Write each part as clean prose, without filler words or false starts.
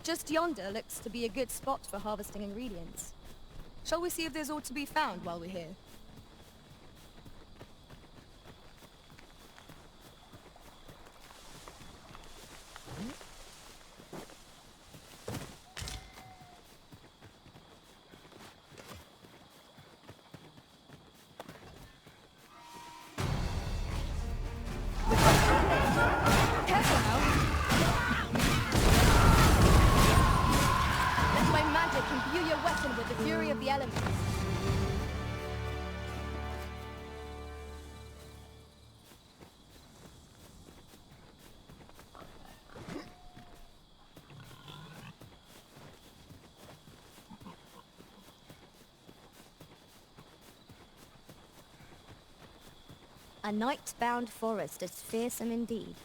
Just yonder looks to be a good spot for harvesting ingredients. Shall we see if there's aught to be found while we're here? A night-bound forest is fearsome indeed.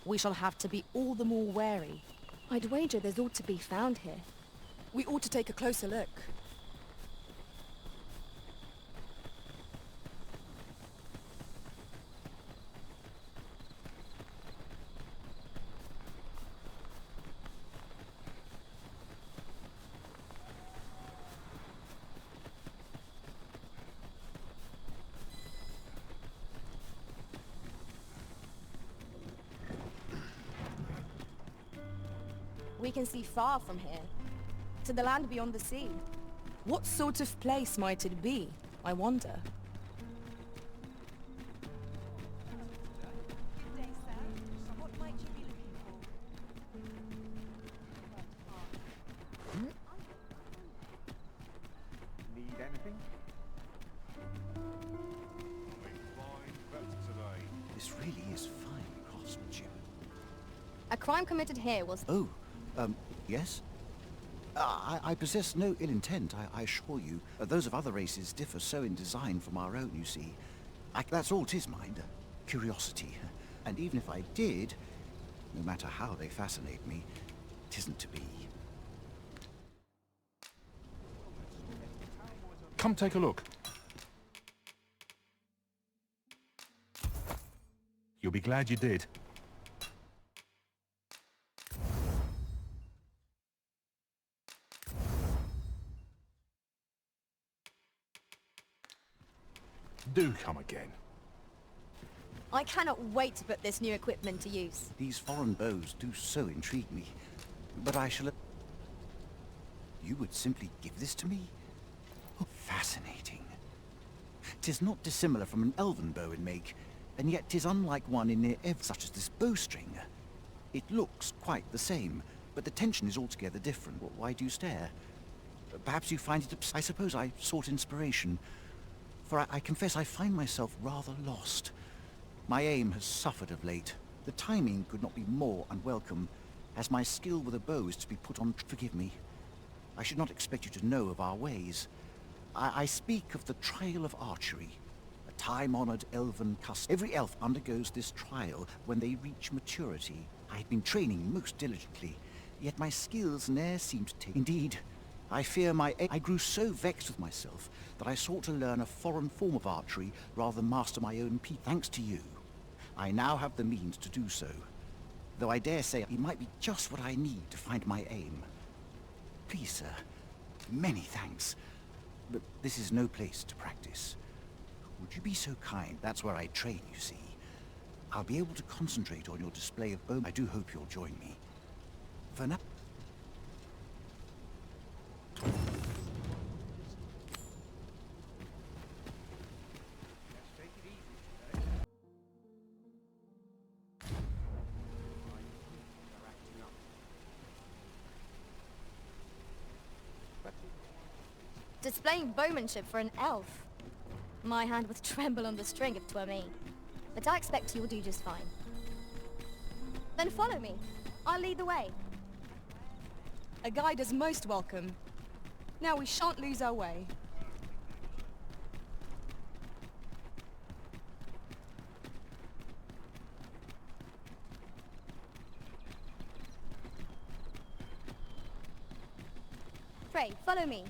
We shall have to be all the more wary. I'd wager there's aught to be found here. We ought to take a closer look. We can see far from here, to the land beyond the sea. What sort of place might it be, I wonder? Need anything? This really is fine craftsmanship. A crime committed here was... Oh, yes? I possess no ill intent, I assure you. Those of other races differ so in design from our own, you see. That's all 'tis, mind. Curiosity. And even if I did, no matter how they fascinate me, 'tisn't to be. Come take a look. You'll be glad you did. Do come again. I cannot wait to put this new equipment to use. These foreign bows do so intrigue me. But I shall... You would simply give this to me? Oh, fascinating. 'Tis not dissimilar from an elven bow in make, and yet 'tis unlike one in near such as this bowstring. It looks quite the same, but the tension is altogether different. Why do you stare? Perhaps you find it... I suppose I sought inspiration. For I confess I find myself rather lost. My aim has suffered of late. The timing could not be more unwelcome, as my skill with a bow is to be put on... Forgive me. I should not expect you to know of our ways. I speak of the trial of archery, a time-honored elven custom. Every elf undergoes this trial when they reach maturity. I had been training most diligently, yet my skills ne'er seemed to take... Indeed, I fear I grew so vexed with myself that I sought to learn a foreign form of archery rather than master my own people. Thanks to you, I now have the means to do so, though I dare say it might be just what I need to find my aim. Please, sir, many thanks, but this is no place to practice. Would you be so kind? That's where I train, you see. I'll be able to concentrate on your display of bow. I do hope you'll join me. For now... Displaying bowmanship for an elf. My hand would tremble on the string if 'twere me. But I expect you'll do just fine. Then follow me. I'll lead the way. A guide is most welcome. Now we shan't lose our way. Pray, follow me.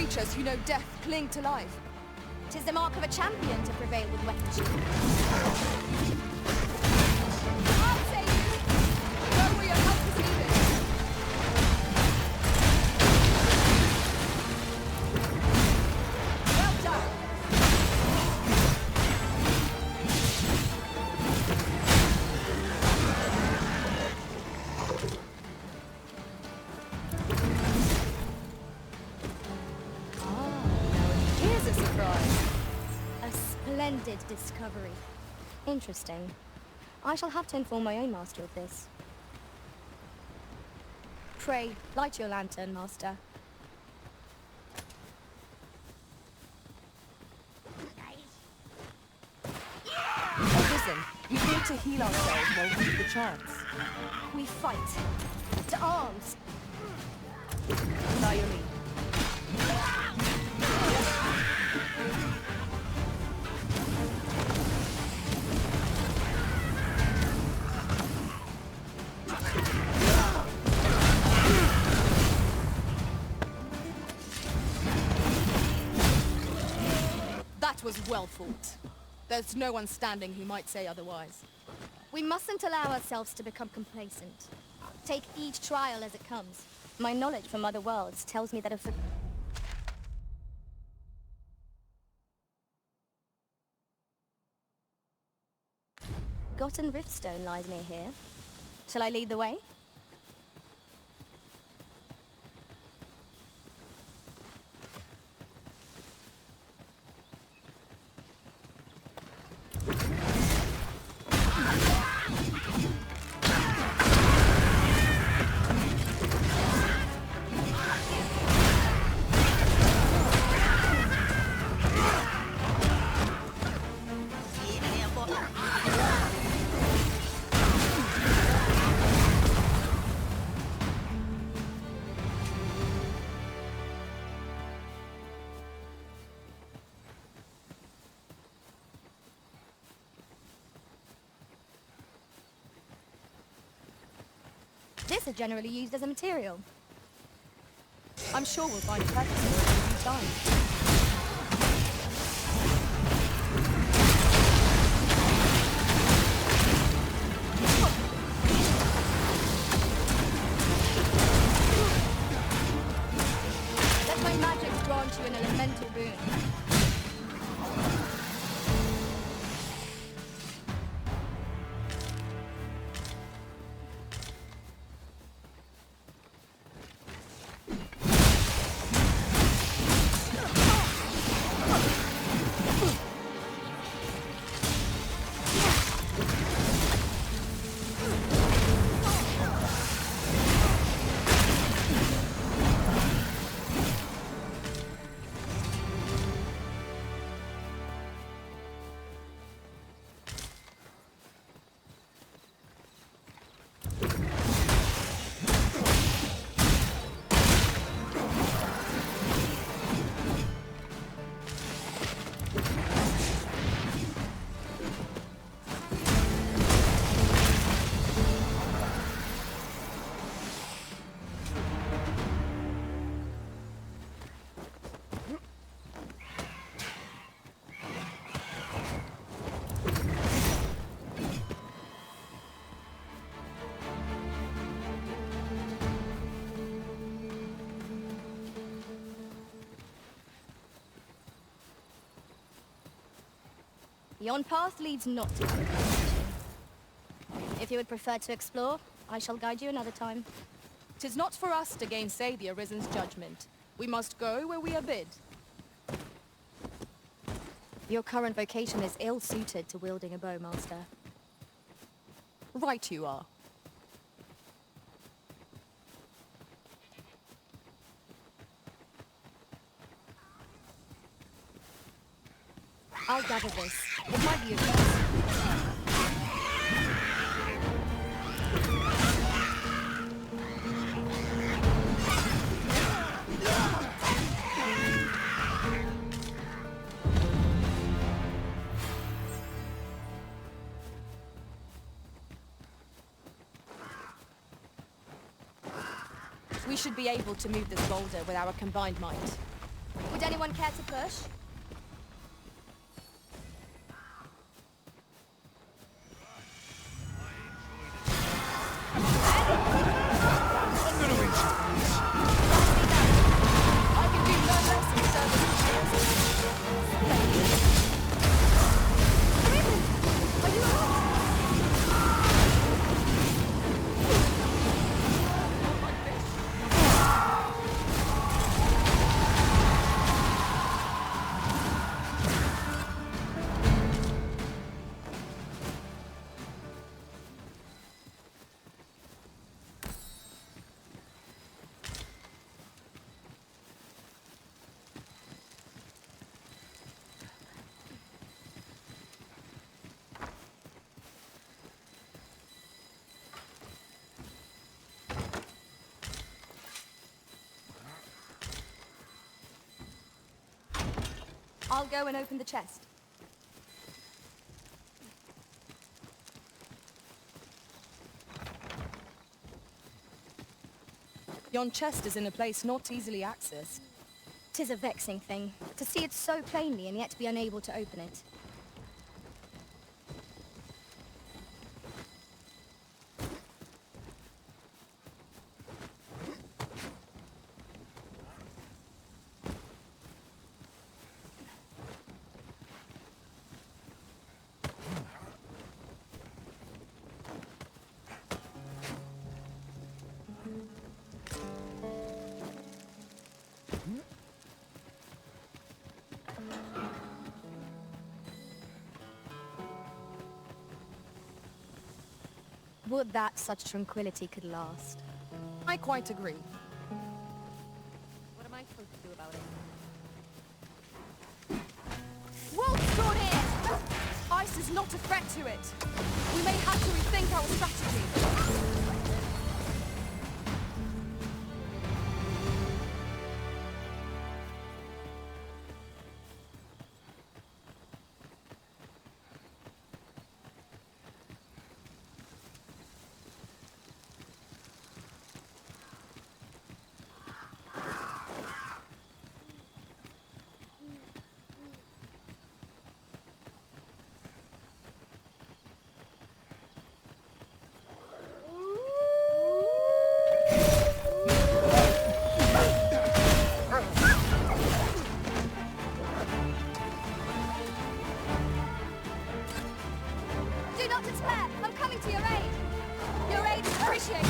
creatures who know death cling to life. 'Tis the mark of a champion to prevail with weaponry. I'll save you! Go where your help is needed! Well done! Here's a surprise. A splendid discovery. Interesting. I shall have to inform my own master of this. Pray, light your lantern, master. Listen, we need to heal ourselves while we have the chance. We fight. To arms! By your lead. That was well fought. There's no one standing who might say otherwise. We mustn't allow ourselves to become complacent. Take each trial as it comes. My knowledge from other worlds tells me that if Gotten Riftstone lies near here. Shall I lead the way? This is generally used as a material. I'm sure we'll find a purpose for it in due time. Let my magic grant you an elemental boon. Yon path leads not to my destination. If you would prefer to explore, I shall guide you another time. 'Tis not for us to gainsay the Arisen's judgment. We must go where we are bid. Your current vocation is ill-suited to wielding a bow, Master. Right you are. I'll gather this. It might be of use. We should be able to move this boulder with our combined might. Anyone care to push? I can do no less in service of yours. Are you alright? I'll go and open the chest. Yon chest is in a place not easily accessed. 'Tis a vexing thing, to see it so plainly and yet be unable to open it. Would that such tranquility could last. I quite agree. What am I supposed to do about it? Wolf drawn in! Ice is not a threat to it. We may have to rethink our strategy. Do not despair! I'm coming to your aid! Your aid is appreciated!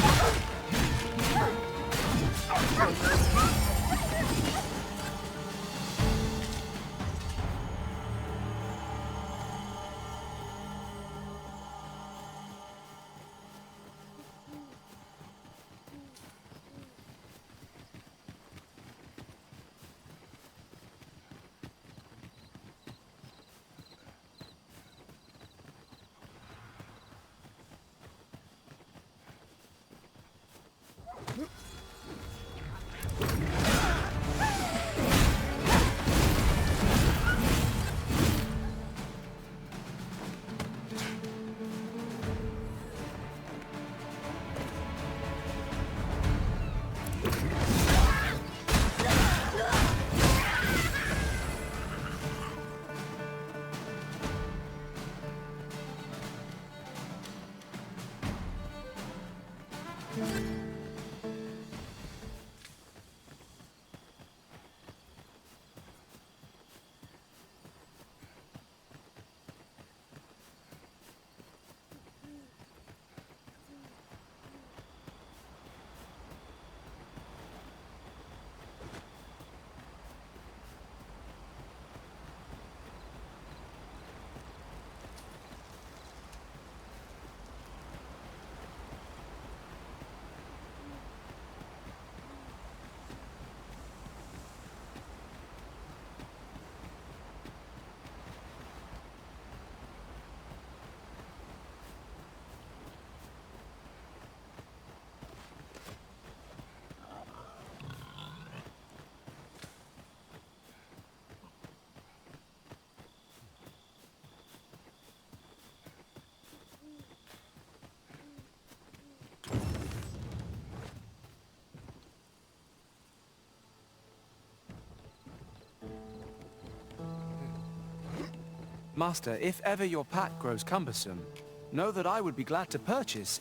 Master, if ever your pack grows cumbersome, know that I would be glad to purchase.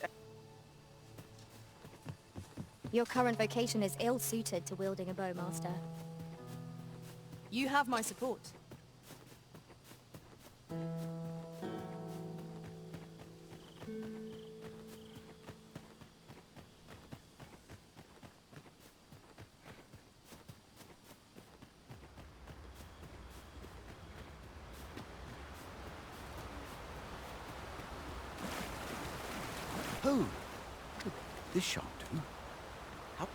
Your current vocation is ill-suited to wielding a bow, Master. You have my support. Oh, this shan't do. How?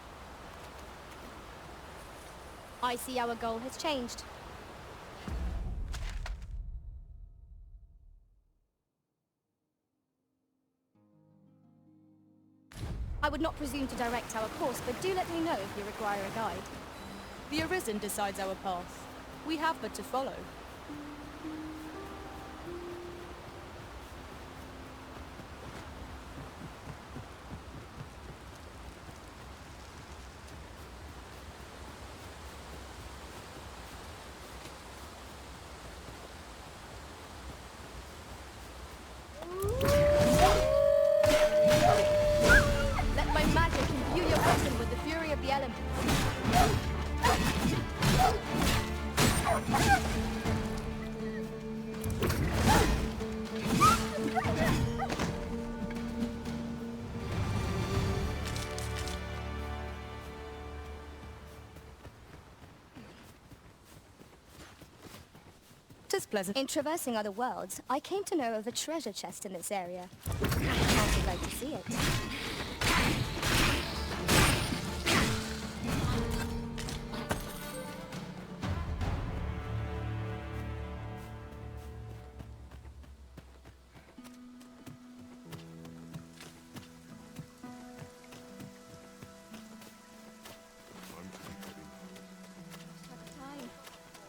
I see our goal has changed. I would not presume to direct our course, but do let me know if you require a guide. The Arisen decides our path. We have but to follow. Let my magic imbue your weapon with the fury of the elements. Tis pleasant. In traversing other worlds, I came to know of a treasure chest in this area. I would like to see it.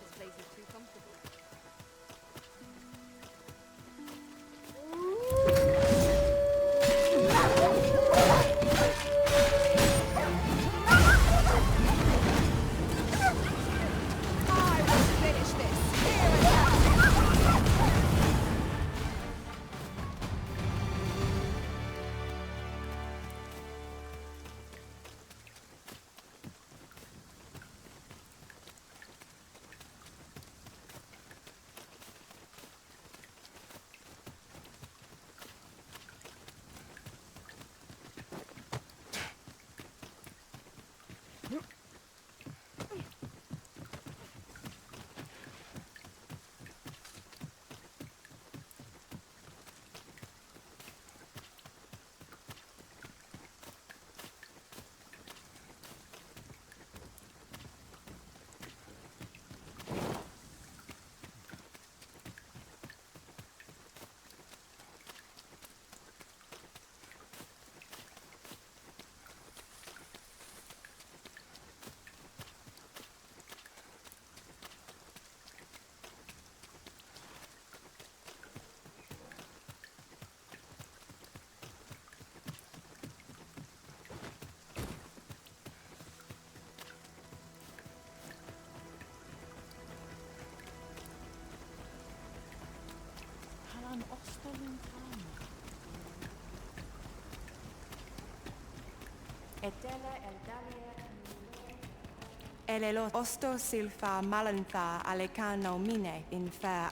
This place is too comfortable. I will finish this here and now. Elelo osto silfa malantha alekano mine in fair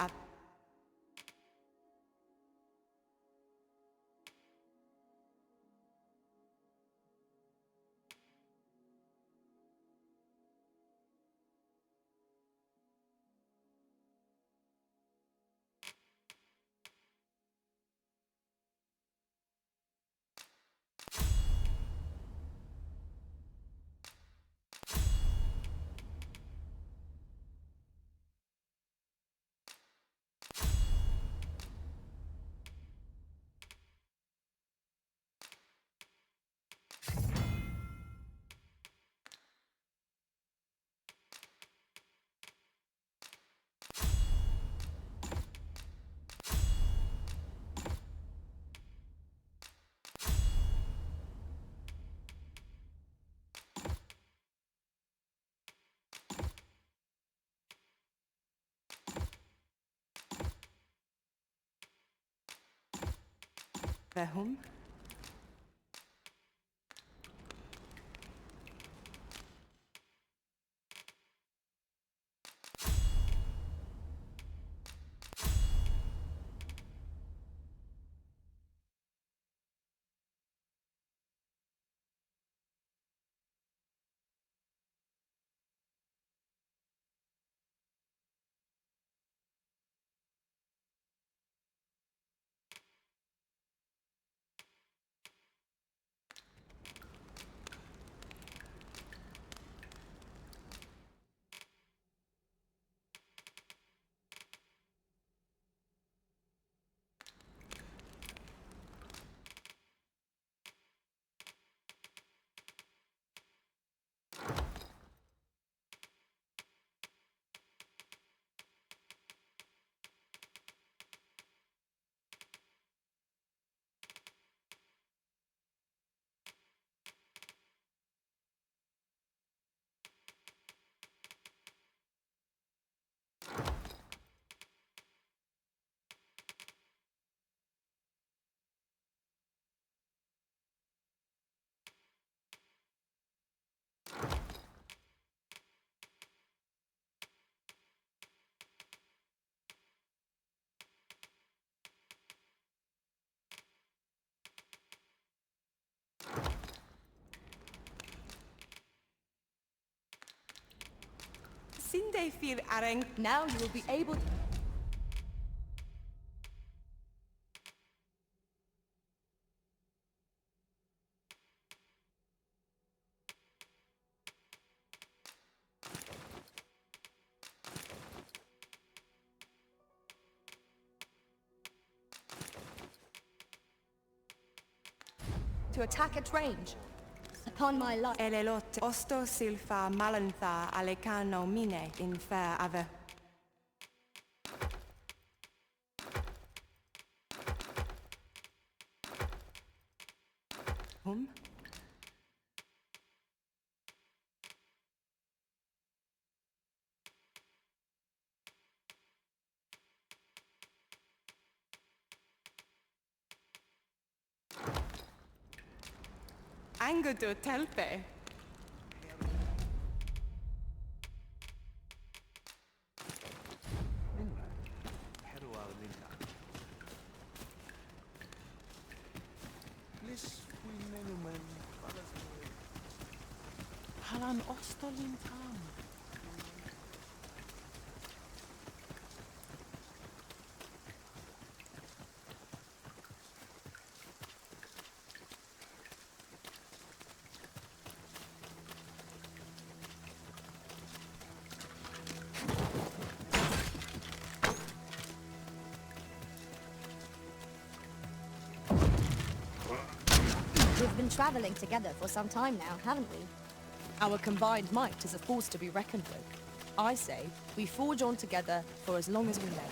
Whom? Sinde fir areng. Now you will be able... to attack at range. Upon my life. Elelot osto silfa malantha alecano mine in fair ave. Whom? Angudu telpe. Halan ostolintam. We've been traveling together for some time now, haven't we? Our combined might is a force to be reckoned with. I say, we forge on together for as long as we may.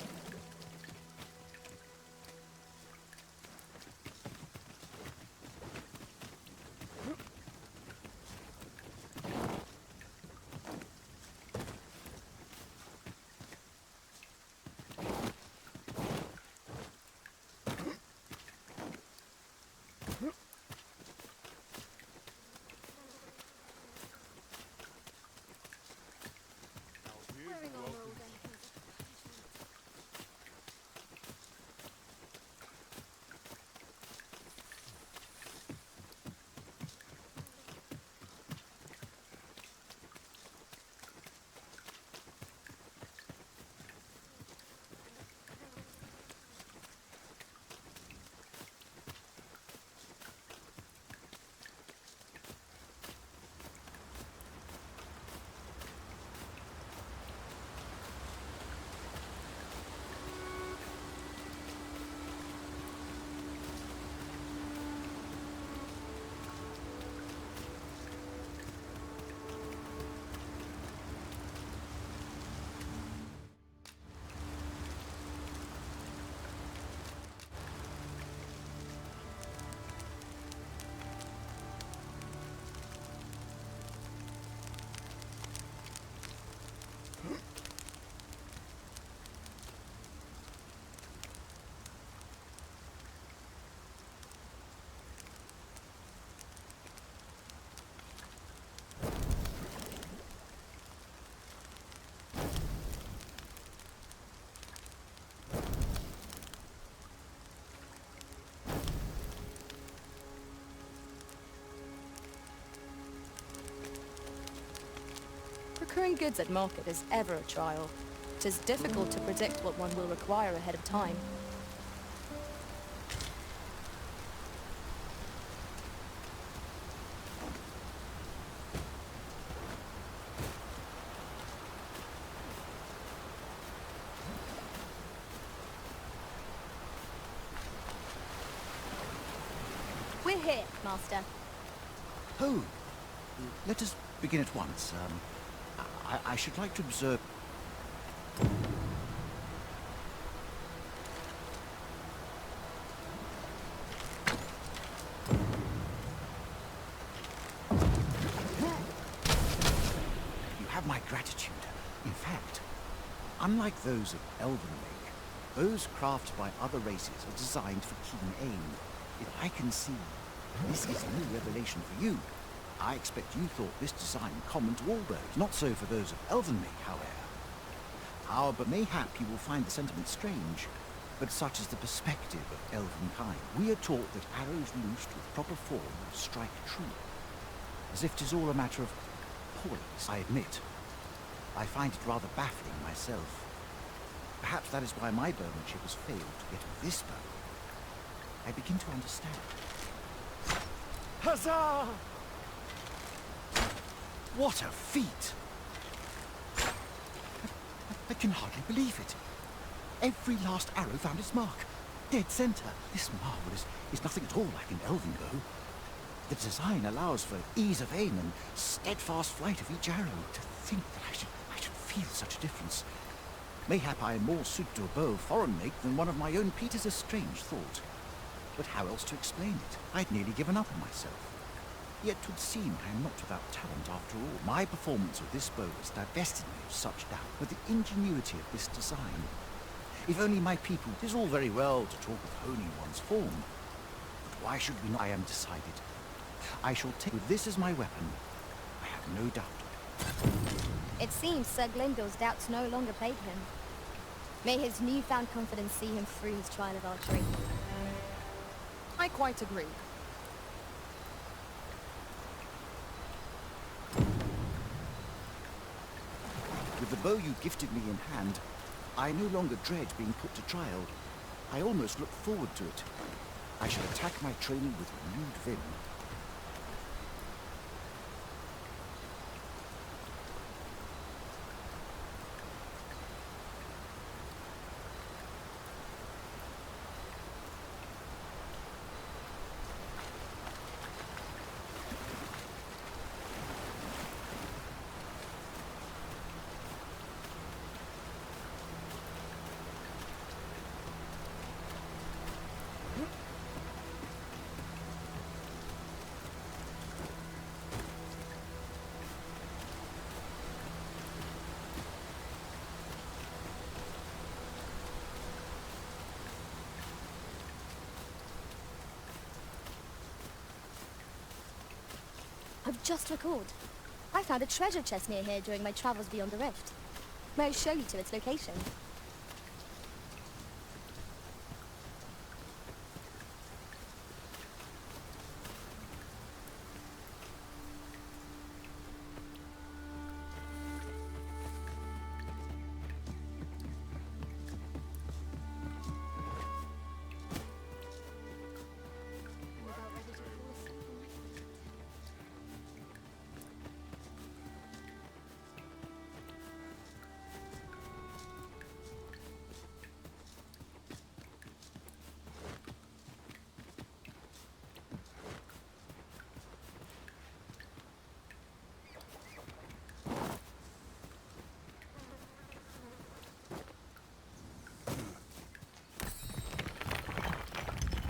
Procuring goods at market is ever a trial. 'Tis difficult to predict what one will require ahead of time. We're here, Master. Oh, let us begin at once. I should like to observe... You have my gratitude. In fact, unlike those of Elvenlake, those crafts by other races are designed for keen aim. If I can see, this is no revelation for you. I expect you thought this design common to all bows, not so for those of Elvenlake, however. But mayhap you will find the sentiment strange, but such is the perspective of elvenkind. We are taught that arrows loosed with proper form will strike true, as if 'tis all a matter of poise. I admit, I find it rather baffling myself. Perhaps that is why my bowmanship has failed, yet with this bow, I begin to understand. Huzzah! What a feat! I can hardly believe it. Every last arrow found its mark. Dead center. This marvel is nothing at all like an elven bow. The design allows for ease of aim and steadfast flight of each arrow. To think that I should feel such a difference. Mayhap I am more suited to a bow of foreign make than one of my own. Peter's a strange thought. But how else to explain it? I'd nearly given up on myself. Yet 'twould seem I am not without talent after all. My performance with this bow has divested me of such doubt, but the ingenuity of this design. If only my people... It is all very well to talk of honing one's form, but why should we not? I am decided. I shall take with this as my weapon. I have no doubt. It seems Sir Glyndor's doubts no longer plague him. May his newfound confidence see him through his trial of archery. I quite agree. With the bow you gifted me in hand, I no longer dread being put to trial. I almost look forward to it. I shall attack my training with renewed vim. I've just recalled. I found a treasure chest near here during my travels beyond the rift. May I show you to its location?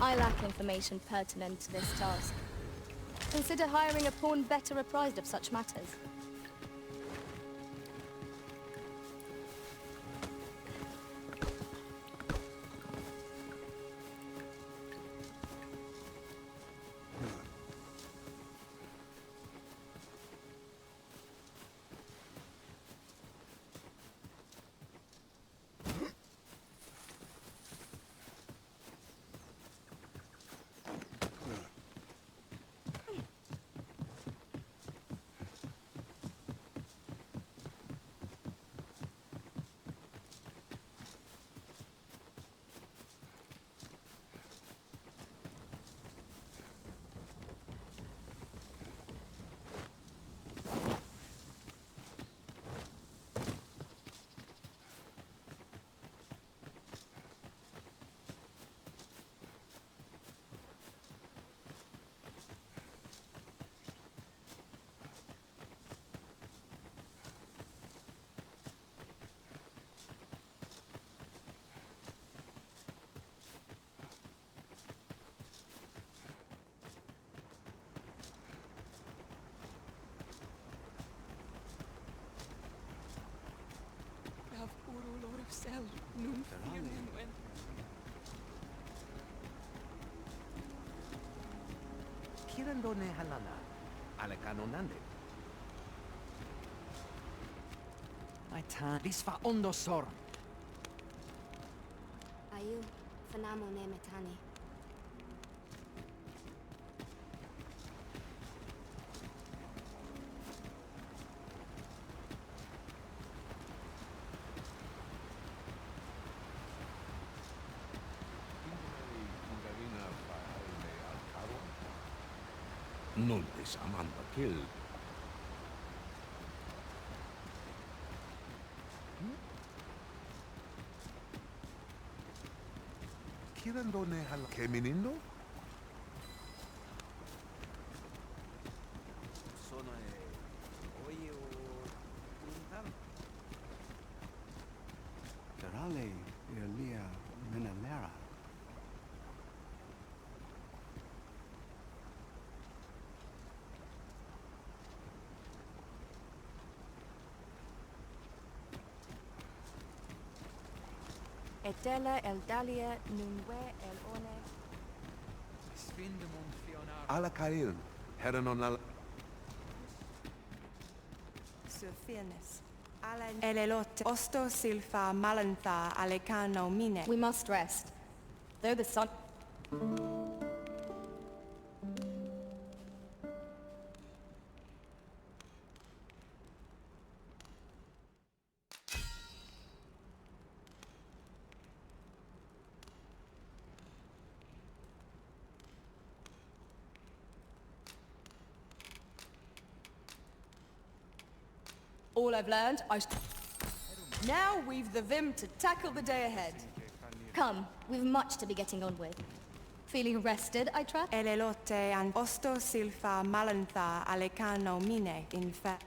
I lack information pertinent to this task. Consider hiring a pawn better apprised of such matters. Kirandone halana. Alekanonande. My tan. Lisfa ondo sor. Ayu, fanamo ne metani. Non des amanda kill. Kirandone hal keminindo? Sono oye o untal. Darale Elia Menelera. Etela el dalia nunwe el one. Spindemon fionar. Alakail. Heranon al... Surfirnes. Alen elelote. Osto silfa malantha alecano mine. We must rest. Though the sun... All I've learned, Now we've the vim to tackle the day ahead. Come, we've much to be getting on with. Feeling rested, I trust? Elelote and osto silfa malantha alecano mine in fa.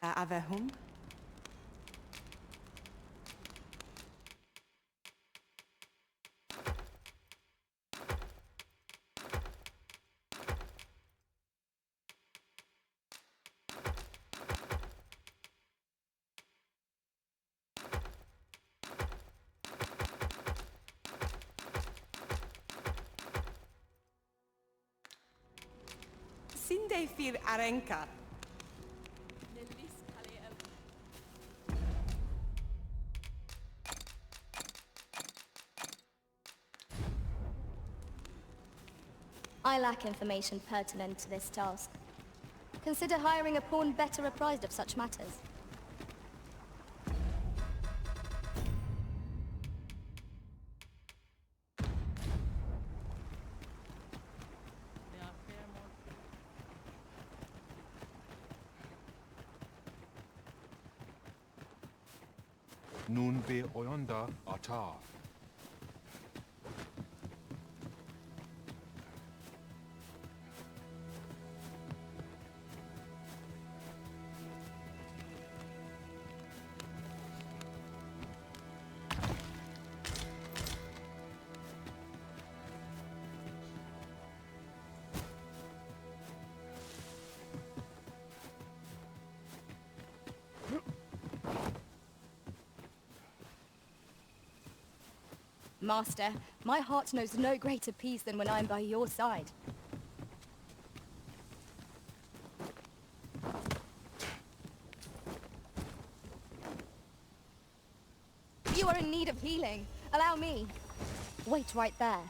Avehum. Sinde fir arenka. I lack information pertinent to this task. Consider hiring a pawn better apprised of such matters. Nun be oyonda atar. Master, my heart knows no greater peace than when I'm by your side. You are in need of healing. Allow me. Wait right there.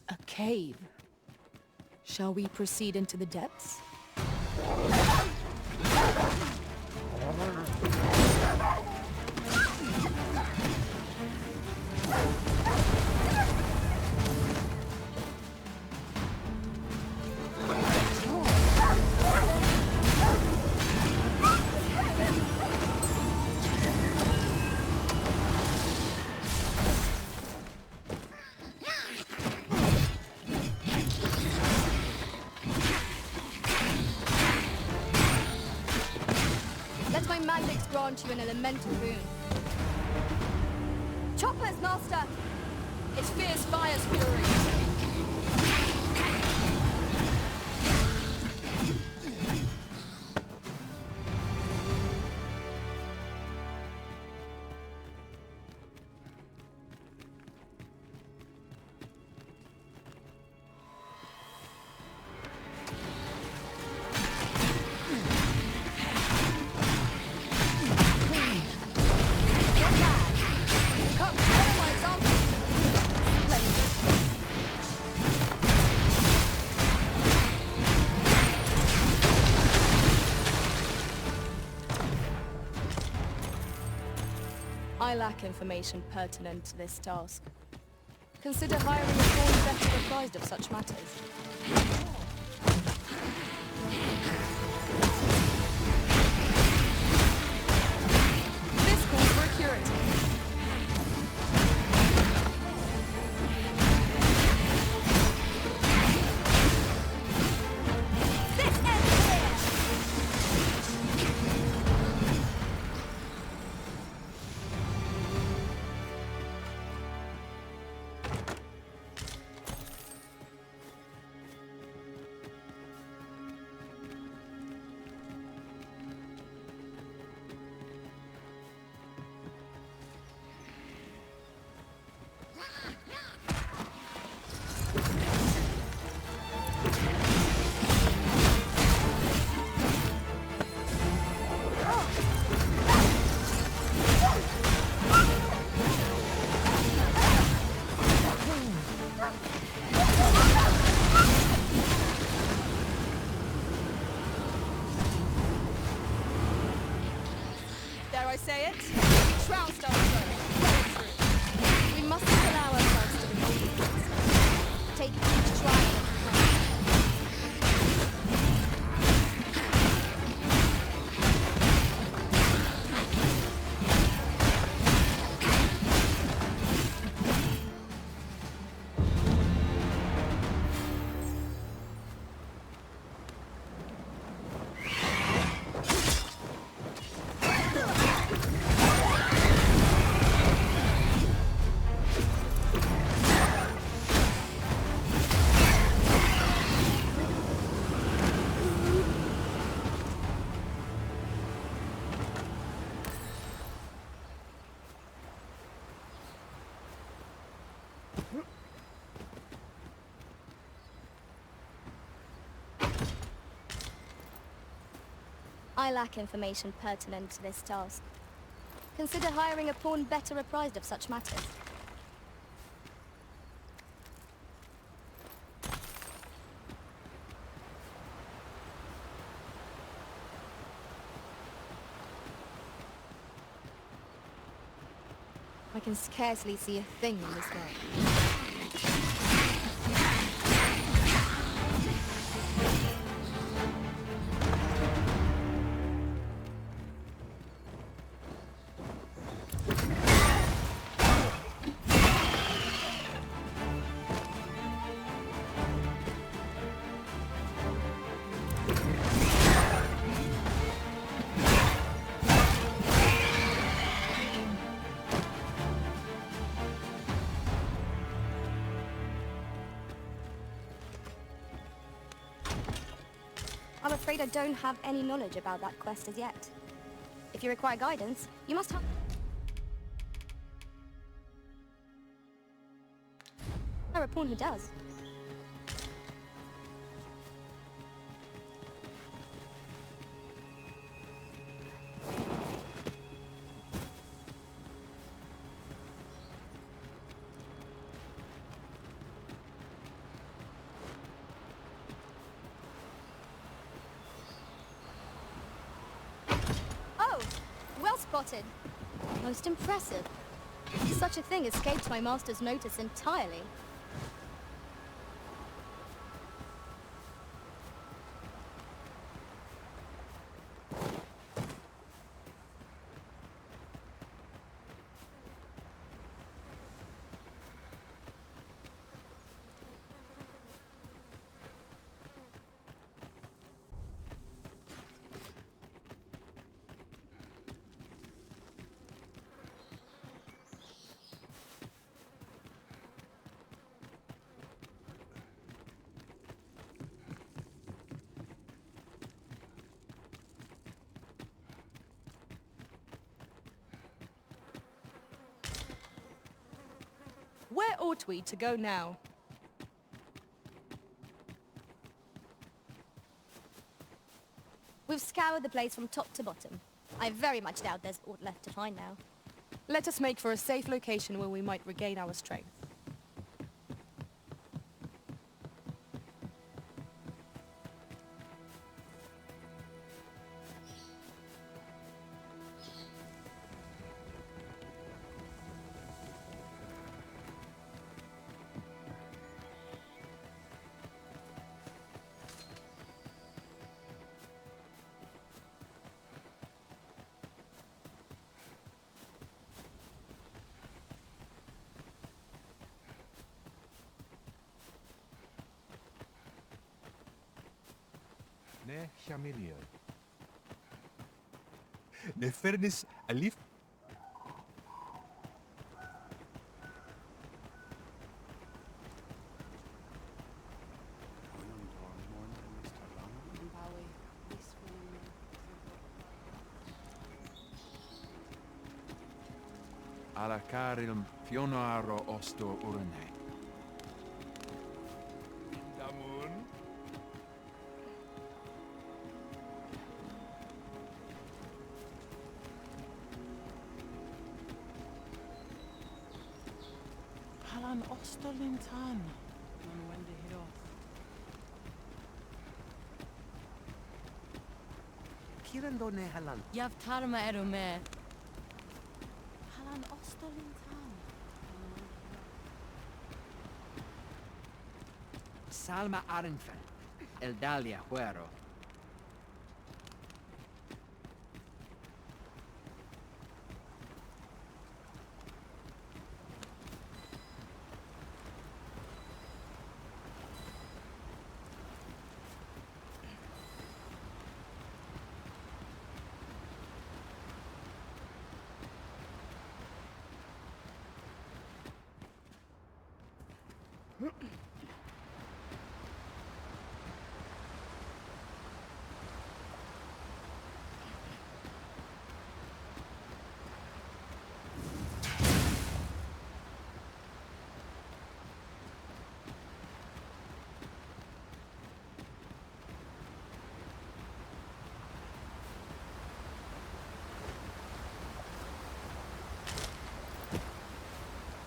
A cave. Shall we proceed into the depths? magics grant you an elemental boon. Choppers, master! Its fierce fire's fury. Come, follow my example. I lack information pertinent to this task. Consider hiring a pawn better apprised of such matters. This calls for a curative. This ends here! Dare I say it? Trounced our foe. We mustn't allow ourselves to be confused. Take each trial as it comes. I lack information pertinent to this task. Consider hiring a pawn better apprised of such matters. I can scarcely see a thing in this world. I'm afraid I don't have any knowledge about that quest as yet. If you require guidance, you must have... a pawn who does. Oh, well spotted. Most impressive. Such a thing escaped my master's notice entirely. ought we to go now? We've scoured the place from top to bottom. I very much doubt there's aught left to find now. Let us make for a safe location where we might regain our strength. Ne Chameleon. Ne Fernis Alif. Ala Karilm Fionaro Osto Urne. Damun. Halan Ostolintan. Man wende hiroth. Kirando ne Halan. Yav tarma erume. Halan Ostolintan. Salma Arenfen. Eldalia Huero.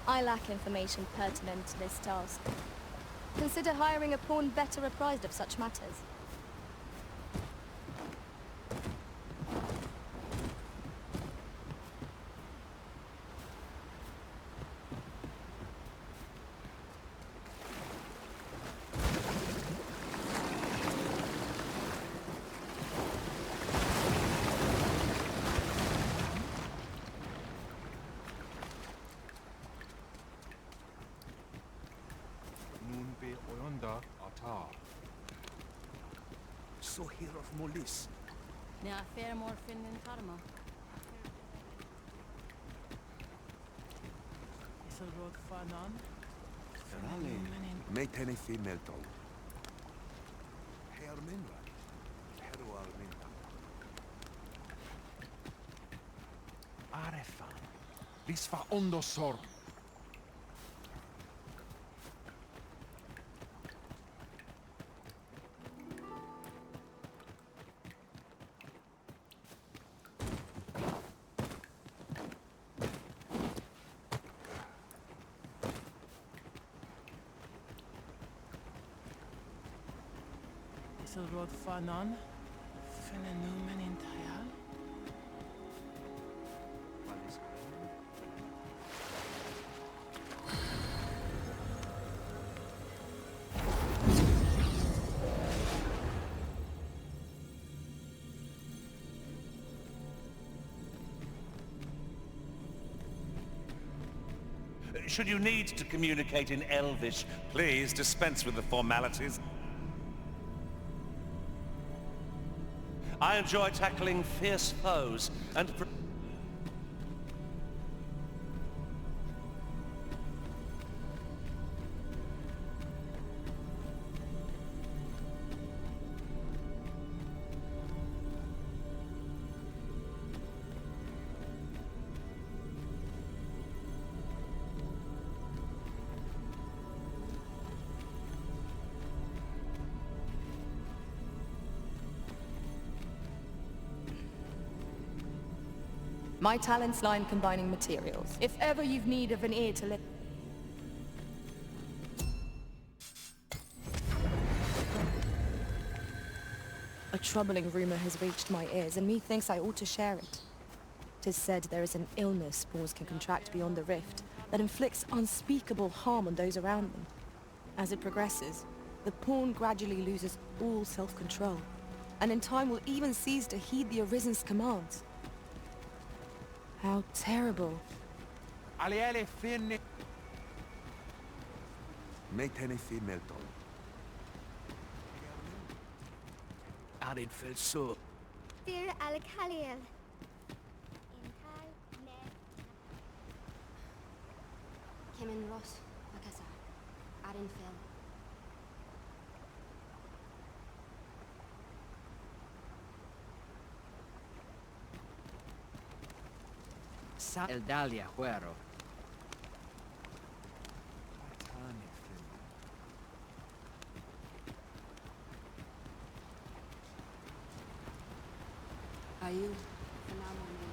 I lack information pertinent to this task. Consider hiring a pawn better apprised of such matters. Nun be Oyonda Atar. So here of Molis. Ne afer morfin in tarma. Isel rod fanan. Ferale. Meitene Fimelto. Herminra. Heru Arminra. Arefan. Visfa Ondo Sor. Isel rod fanan. Felenumen in tayal. Should you need to communicate in Elvish, please dispense with the formalities. I enjoy tackling fierce foes and... My talents lie in combining materials. If ever you've need of an ear to listen... A troubling rumor has reached my ears, and methinks I ought to share it. 'Tis said there is an illness spores can contract beyond the rift that inflicts unspeakable harm on those around them. As it progresses, the pawn gradually loses all self-control, and in time will even cease to heed the Arisen's commands. How terrible. Aliele finne. Meitene female tol. Arid fel so. Fear al-Khaliel. Kemen Ross, Makasa, Arin Fel. Sa el Dalia Huero. Ayun, salamat mo.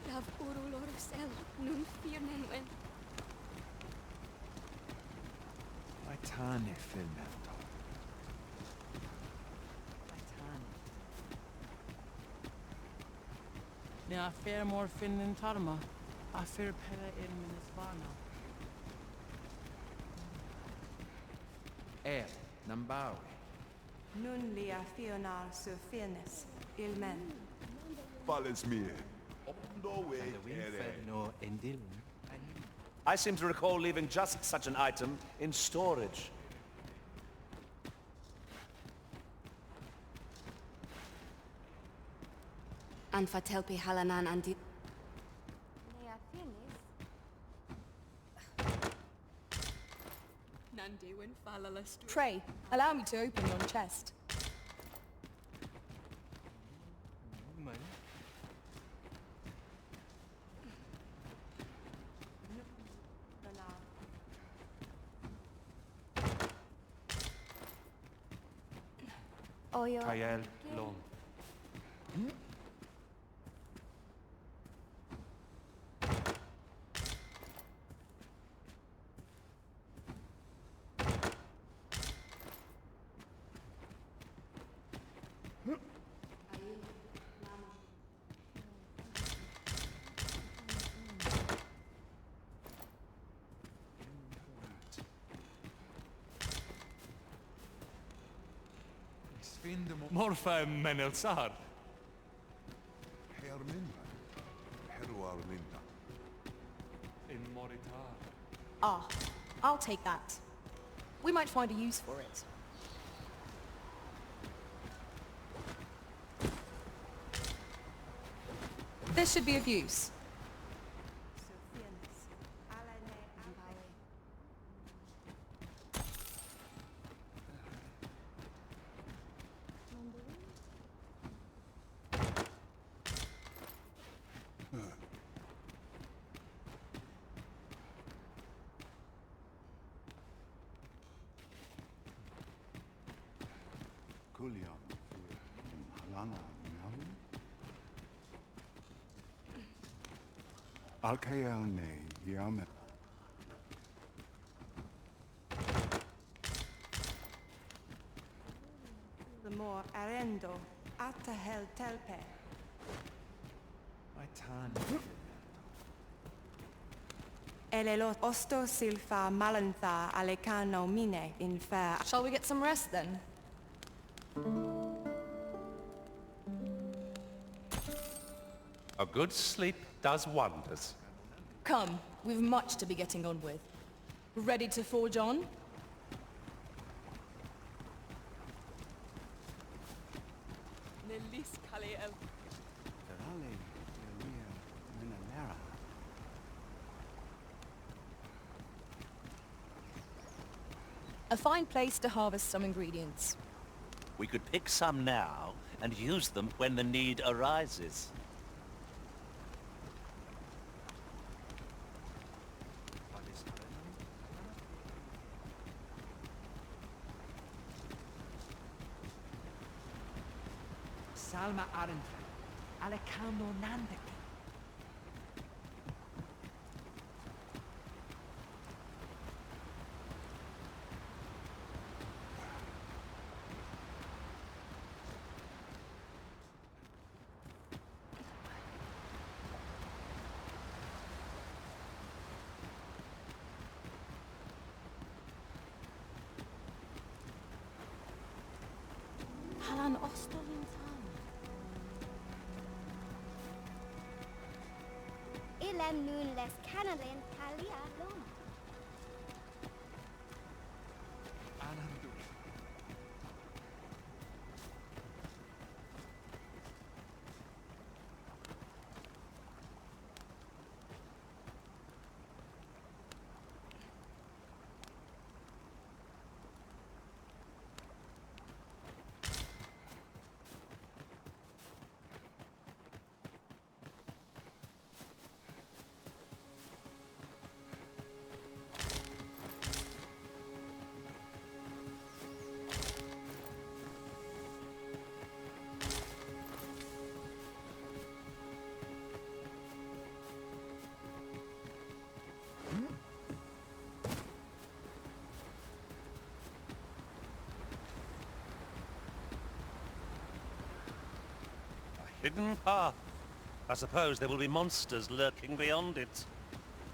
Lav urulorusel, nun firnenwen. Aitane female tol. Ne affair more Finland Tarma. Affair pella in Minisvana. Nambawi. Nun lia fionar sur firnes, ilmen. Falles mie. Ondo way No endil. I seem to recall leaving just such an item in storage. Anfatelpi halanan andi... Nea finis. Nandewin falalastu. Pray, allow me to open your chest. Oyo. Kael Lon. Morfa Menelsar. Herminda. Heruar minta. In Moritar. Ah, I'll take that. We might find a use for it. This should be of use. Sur firnes, alane ambawe. Kuliam. Halana. Alkael ne yame. The more arendo, atahel telpe. Aitane. Elelot osto silfa malantha alecano mine in fair. Shall we get some rest then? A good sleep does wonders. Come, we've much to be getting on with. Ready to forge on? Nelis Kaliel. Ferale. Minalera. A fine place to harvest some ingredients. We could pick some now and use them when the need arises. Salma Arenfe, Alecano Nandeki. Halan Ostolin Tam. Ilem nun les canalin talia lum. Hidden path. I suppose there will be monsters lurking beyond it.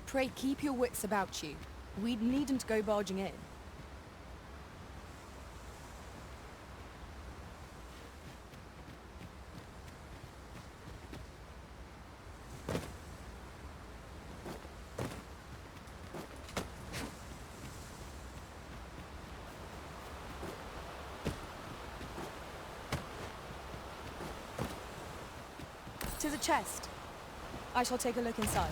Pray keep your wits about you. We needn't go barging in. To the chest. I shall take a look inside.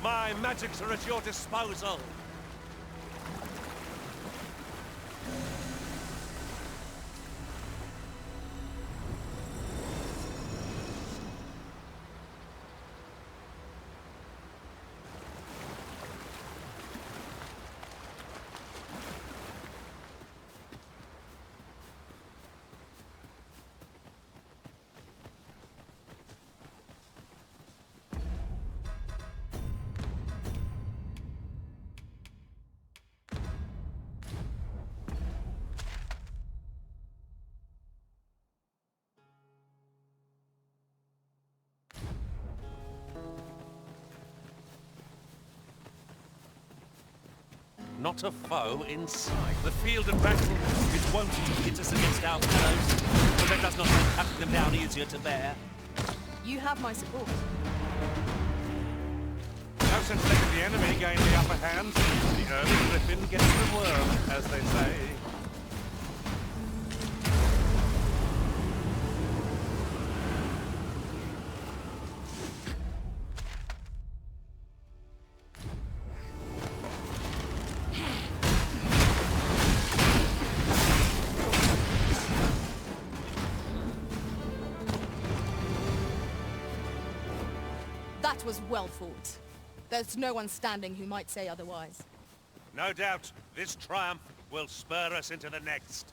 My magics are at your disposal. Not a foe in sight. The field of battle is wont to hit us against our fellows, but that does not make cutting them down easier to bear. You have my support. No sense letting the enemy gain the upper hand. The early griffin gets the worm, as they say. That was well fought. There's no one standing who might say otherwise. No doubt, this triumph will spur us into the next.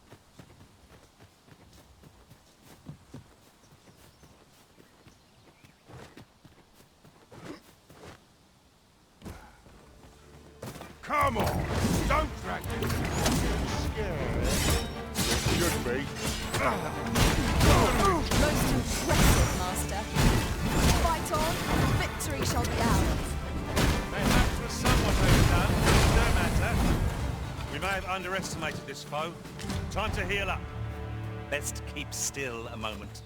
Come on! Don't drag me! Scared? Should be. Most impressive, Master. Fight on, victory shall be ours. Mayhaps was somewhat overdone, but no matter. We may have underestimated this foe. Time to heal up. Best keep still a moment.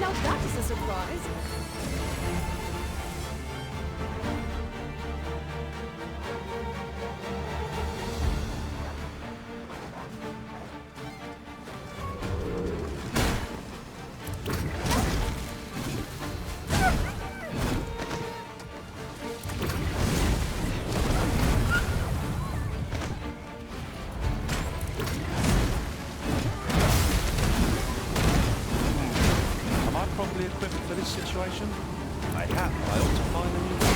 Now that is a surprise. Am I properly equipped for this situation? I have. I ought to find a new one.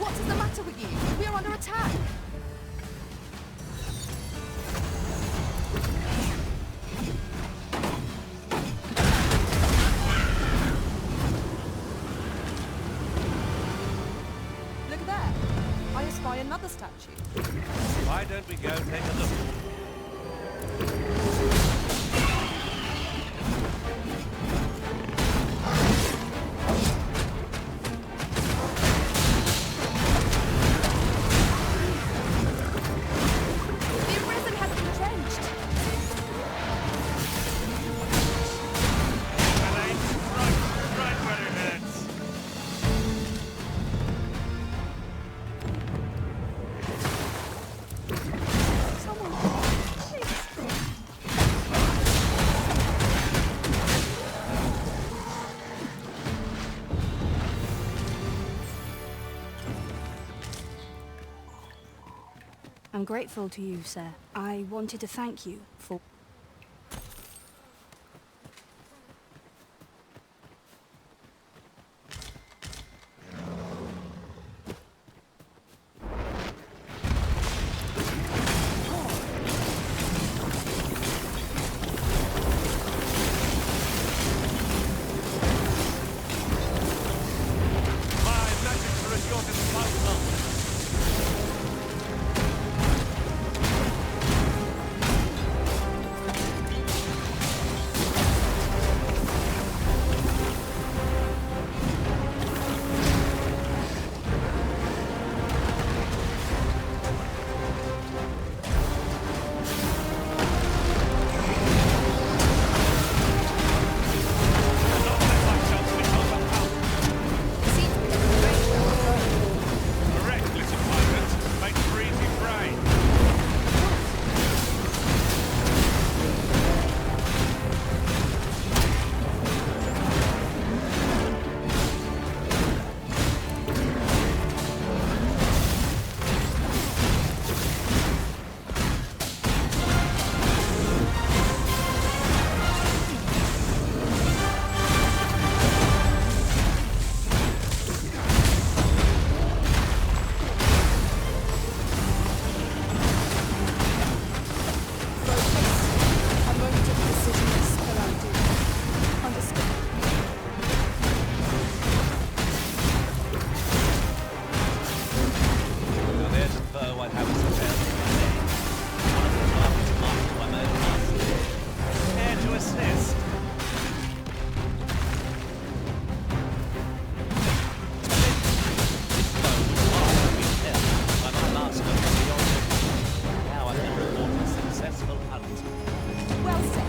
What is the matter with you? We are under attack. Look there. I espy another statue. Why don't we go take a look? The arisen has been drenched. Elaine, right where it hurts. Someone, please. I'm grateful to you, sir. I wanted to thank you for... My magics are at your disposal. Not let myself be overcome. Seems we have a great deal of trouble. A reckless opponent makes for easy prey. A moment of precision is spell out doom. Understood. Now there's a foe I'd have as a fair one of the markets marked by my own master. Care to assist? This foe was far from held by my master from the origin. Now I can report a successful hunt. Well said.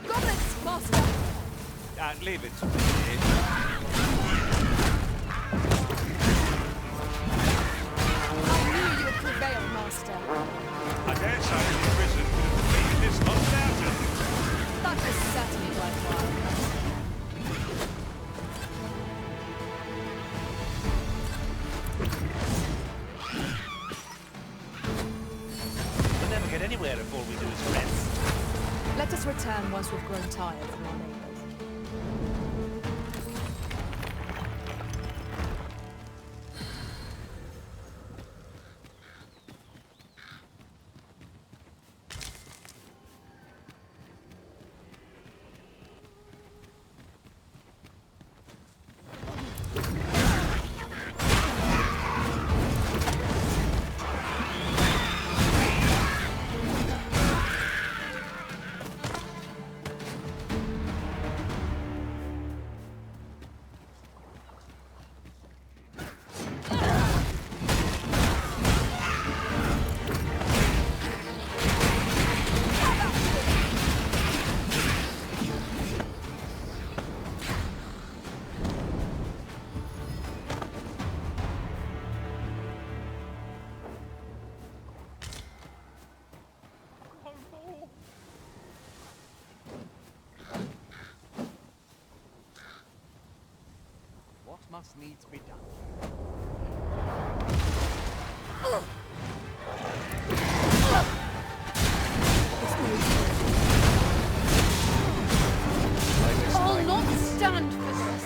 Goblins, master! Leave it to me. I knew you would prevail, master. I dare say the prison could have defeated this lot without it. That was certainly worthwhile. We'll never get anywhere if all we do is rest. Let us return once we've grown tired from our neighbors. must needs be done. I'll not stand for this.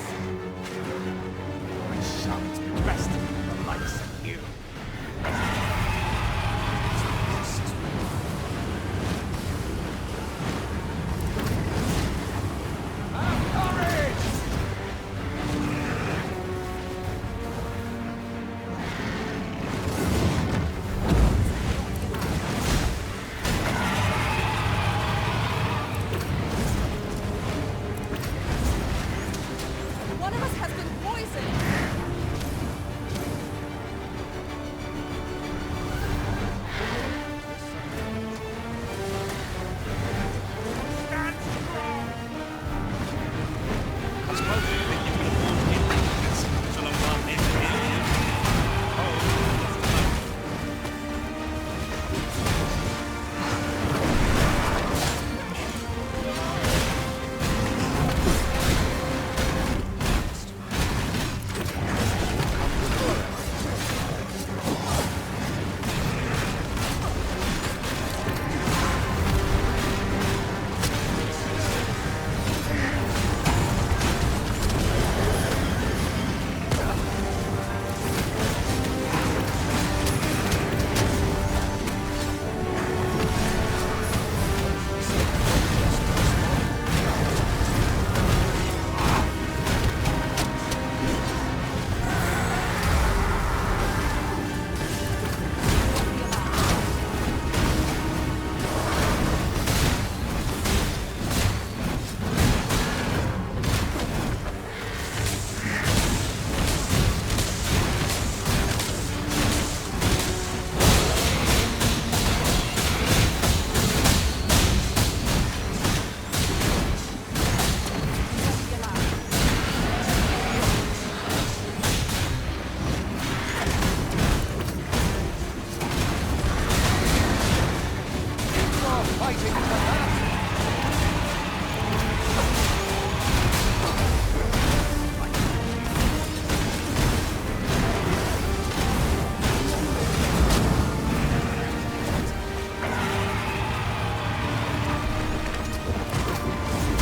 I shan't be resting with the likes of you. One of us has been poisoned! I suppose you think you could have warned me. It's a long time here to hear you.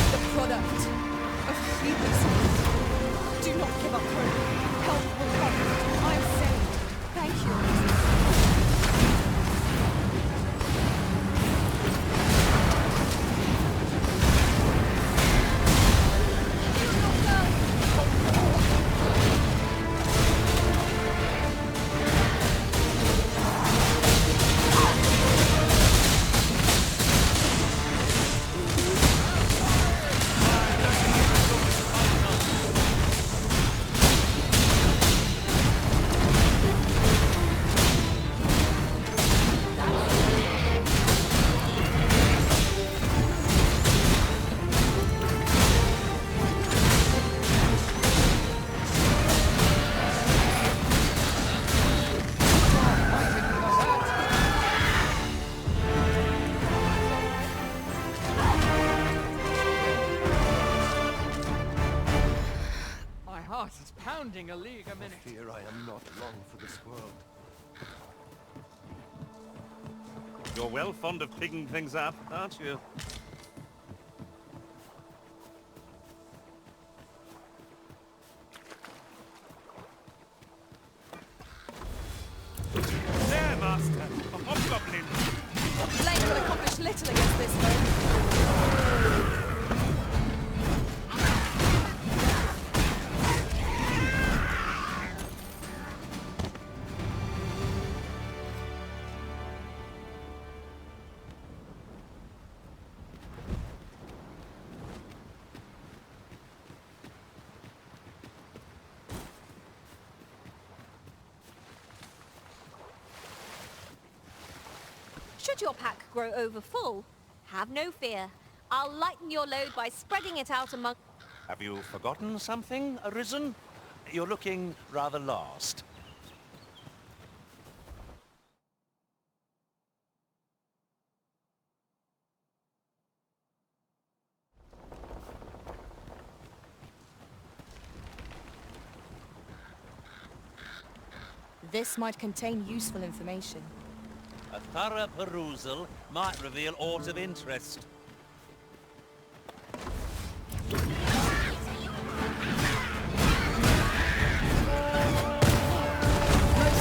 The product of heedlessness. Do not give up hope. Help will come. I am saved. Thank you. My heart is pounding a league a minute. Fear I am not long for this world. You're well fond of picking things up, aren't you? There, Master! A hobgoblin! Blade will accomplish little against this foe. Should your pack grow over full, have no fear. I'll lighten your load by spreading it out among... Have you forgotten something, Arisen? You're looking rather lost. This might contain useful information. A thorough perusal might reveal aught of interest. Most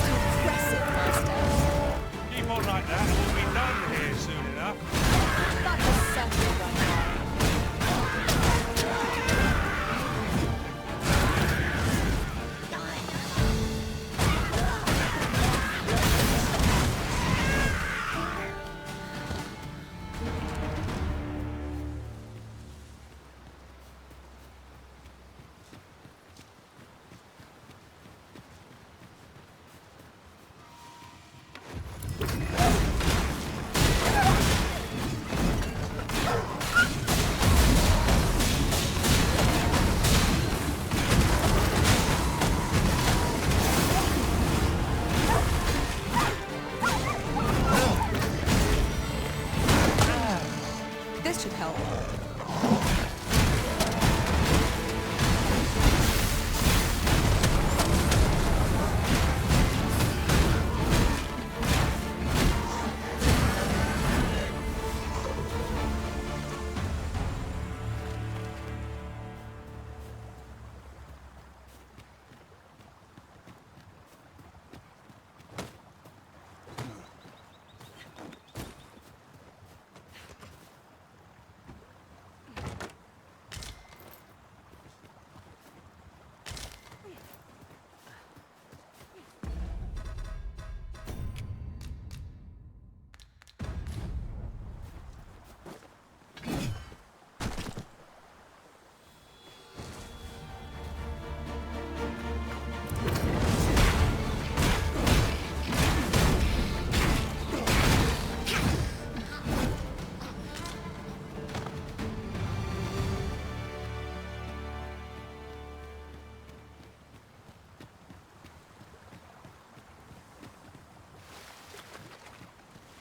impressive, Master. Keep on like that and we'll be done here soon enough. That was certainly done well. This should help.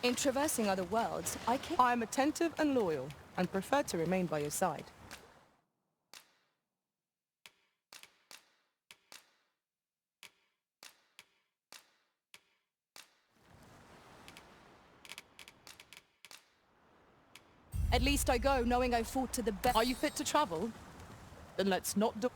In traversing other worlds, I am attentive and loyal, and prefer to remain by your side. At least I go knowing I fought to the best. Are you fit to travel? Then let's not do...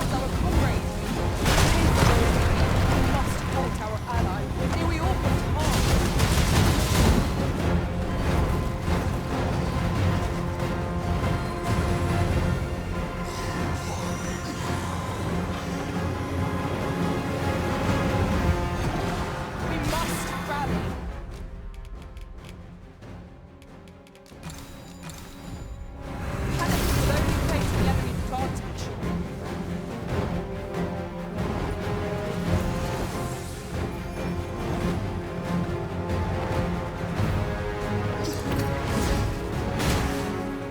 lost our comrade. We must halt our ally. Ere we all come to harm. We must rally. Cannons will only place the enemy's advantage.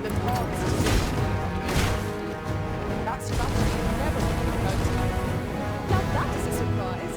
The harvest is in. That strategy never occurred to me. Now that is a surprise.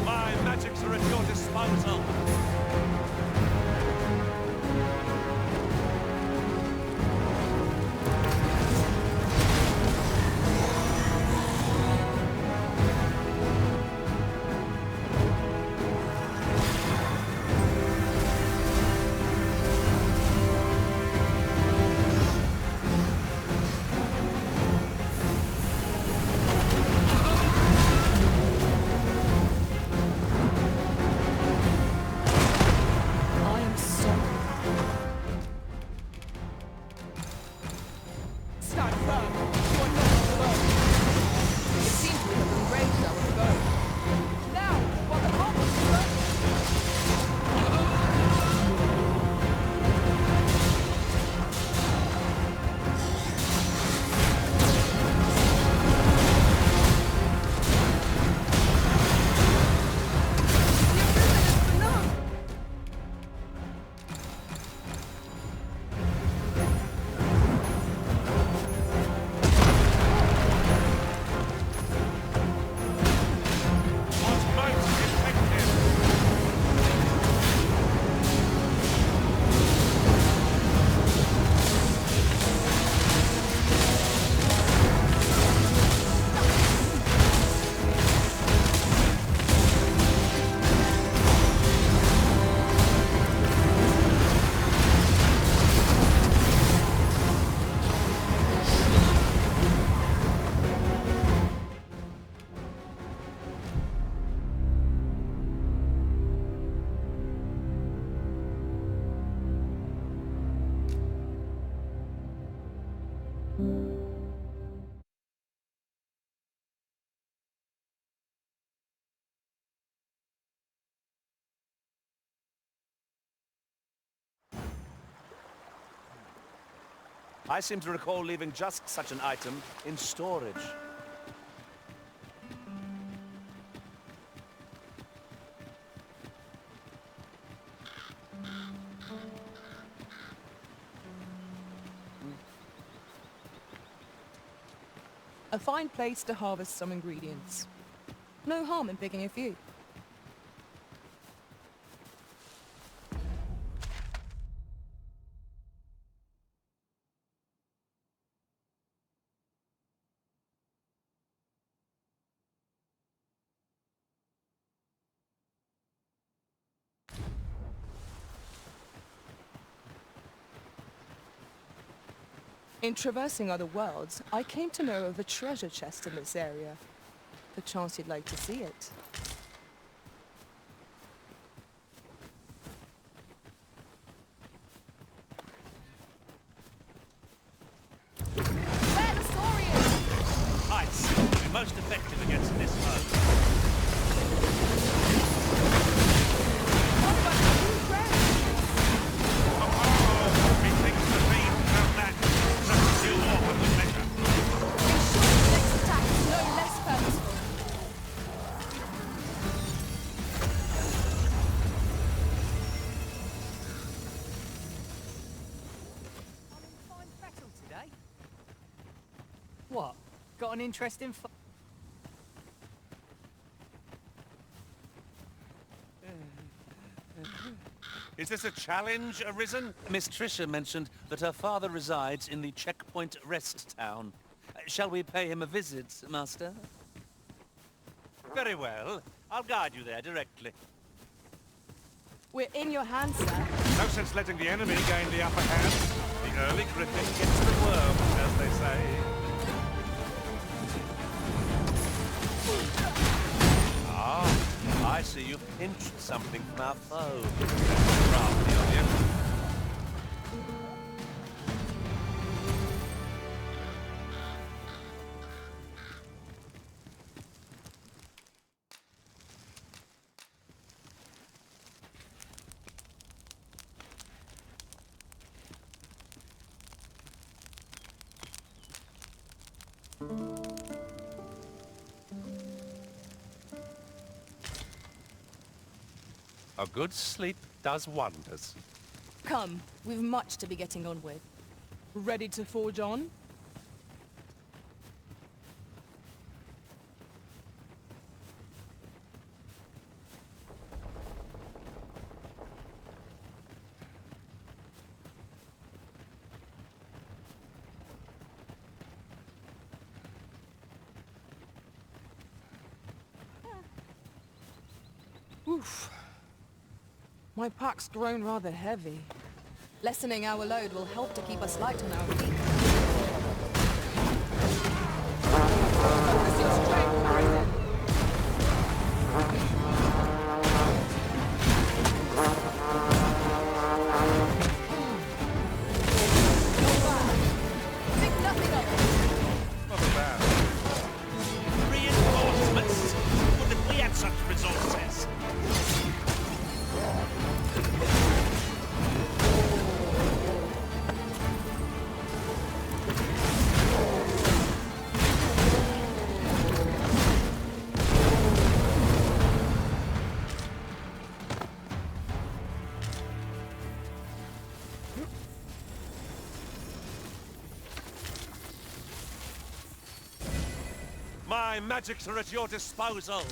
My magics are at your disposal. I am sorry. Stand firm. You are not alone. It seems we have been raised an hour ago. Now, while the harvest is burning. Osmote effective. I seem to recall leaving just such an item in storage. A fine place to harvest some ingredients. No harm in picking a few. In traversing other worlds, I came to know of a treasure chest in this area. Perchance you'd like to see it. Ice will be most effective against this foe. an interesting Is this a challenge arisen? Miss Trisha mentioned that her father resides in the Checkpoint Rest Town. Shall we pay him a visit, Master? Very well. I'll guide you there directly. We're in your hands, sir. No sense letting the enemy gain the upper hand. The early griffin gets the worm, as they say. Ah, I see you've pinched something from our foe. That's crafty of you. A good sleep does wonders. Come, we've much to be getting on with. Ready to forge on? Oof. My pack's grown rather heavy. Lessening our load will help to keep us light on our feet. Focus your strength, Horizon. Think nothing of it. Not bad. Reinforcements! Would that we had such resources! My magics are at your disposal.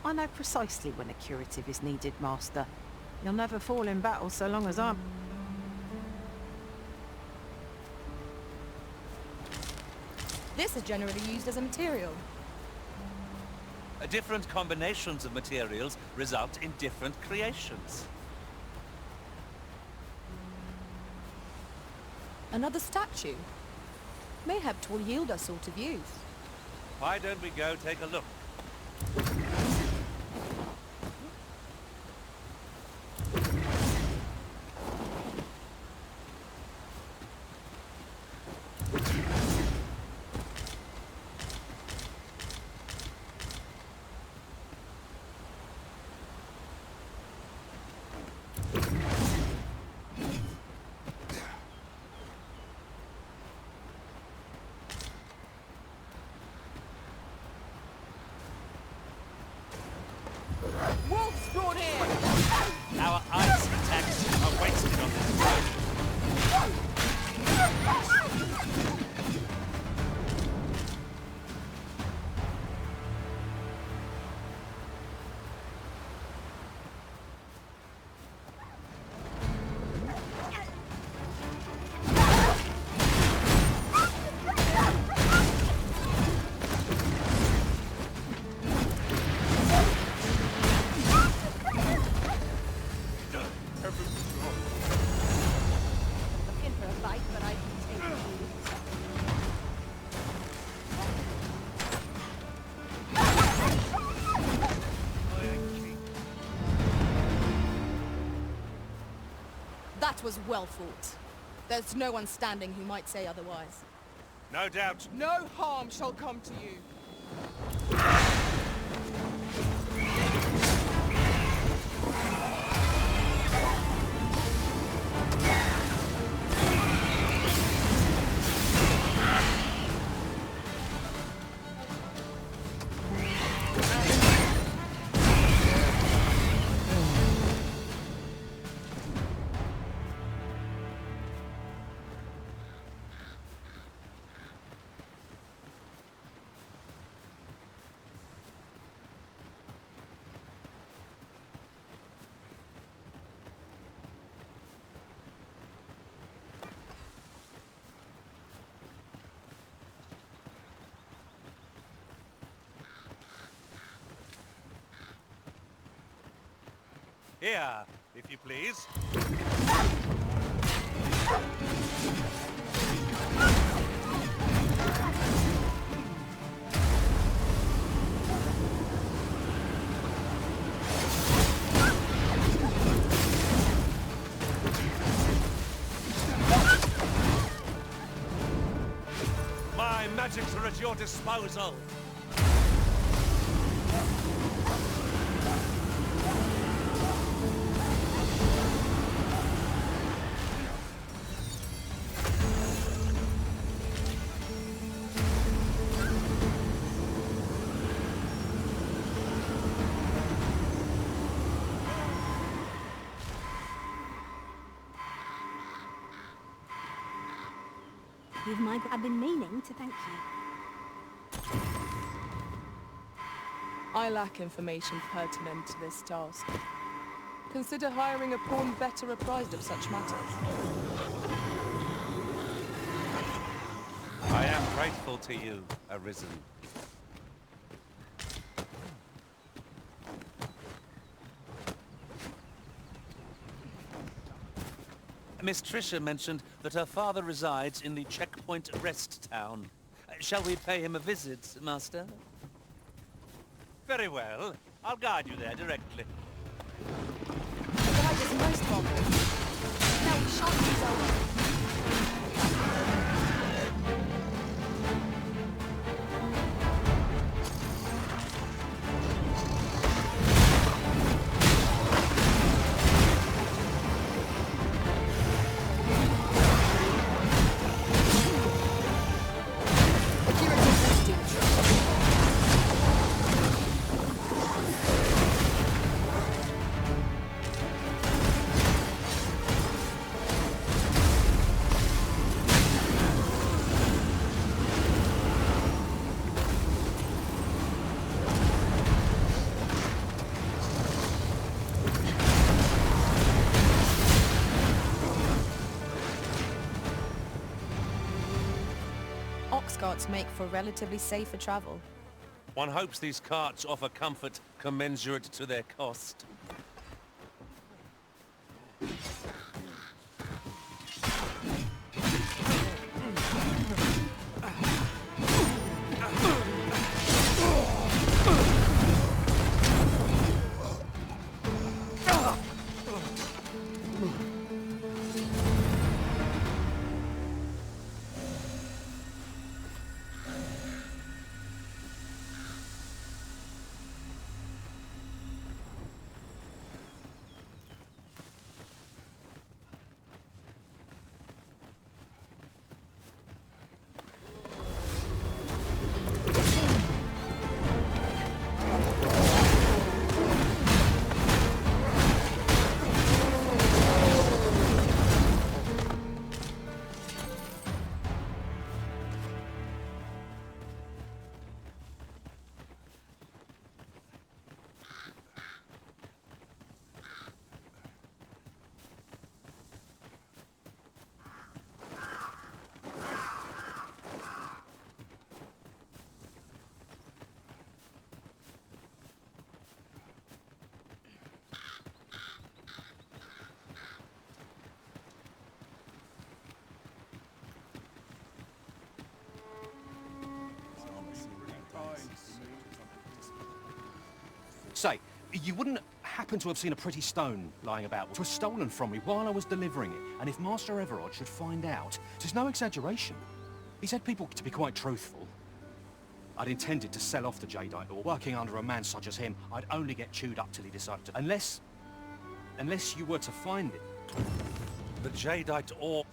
I know precisely when a curative is needed, Master. You'll never fall in battle so long as I'm... This is generally used as a material. Different combinations of materials result in different creations. Another statue. Mayhap 'twill yield us all to views. Why don't we go take a look? Wolves brought in! Our ice attacks are wasted on this road. Looking for a fight, but I can take it. That was well fought. There's no one standing who might say otherwise. No doubt. No harm shall come to you. Here, if you please. My magics are at your disposal. I've been meaning to thank you. I lack information pertinent to this task. Consider hiring a pawn better apprised of such matters. I am grateful to you, Arisen. Miss Trisha mentioned that her father resides in the Checkpoint Rest Town. Shall we pay him a visit, Master? Very well. I'll guide you there directly. The guide is most welcome. No, we shan't use our way. Carts make for relatively safer travel. One hopes these carts offer comfort commensurate to their cost. You wouldn't happen to have seen a pretty stone lying about. It was stolen from me while I was delivering it, and if Master Everard should find out, there's no exaggeration. He said people to be quite truthful. I'd intended to sell off the jadeite, or working under a man such as him, I'd only get chewed up till he decided to... Unless you were to find it. The jadeite orb...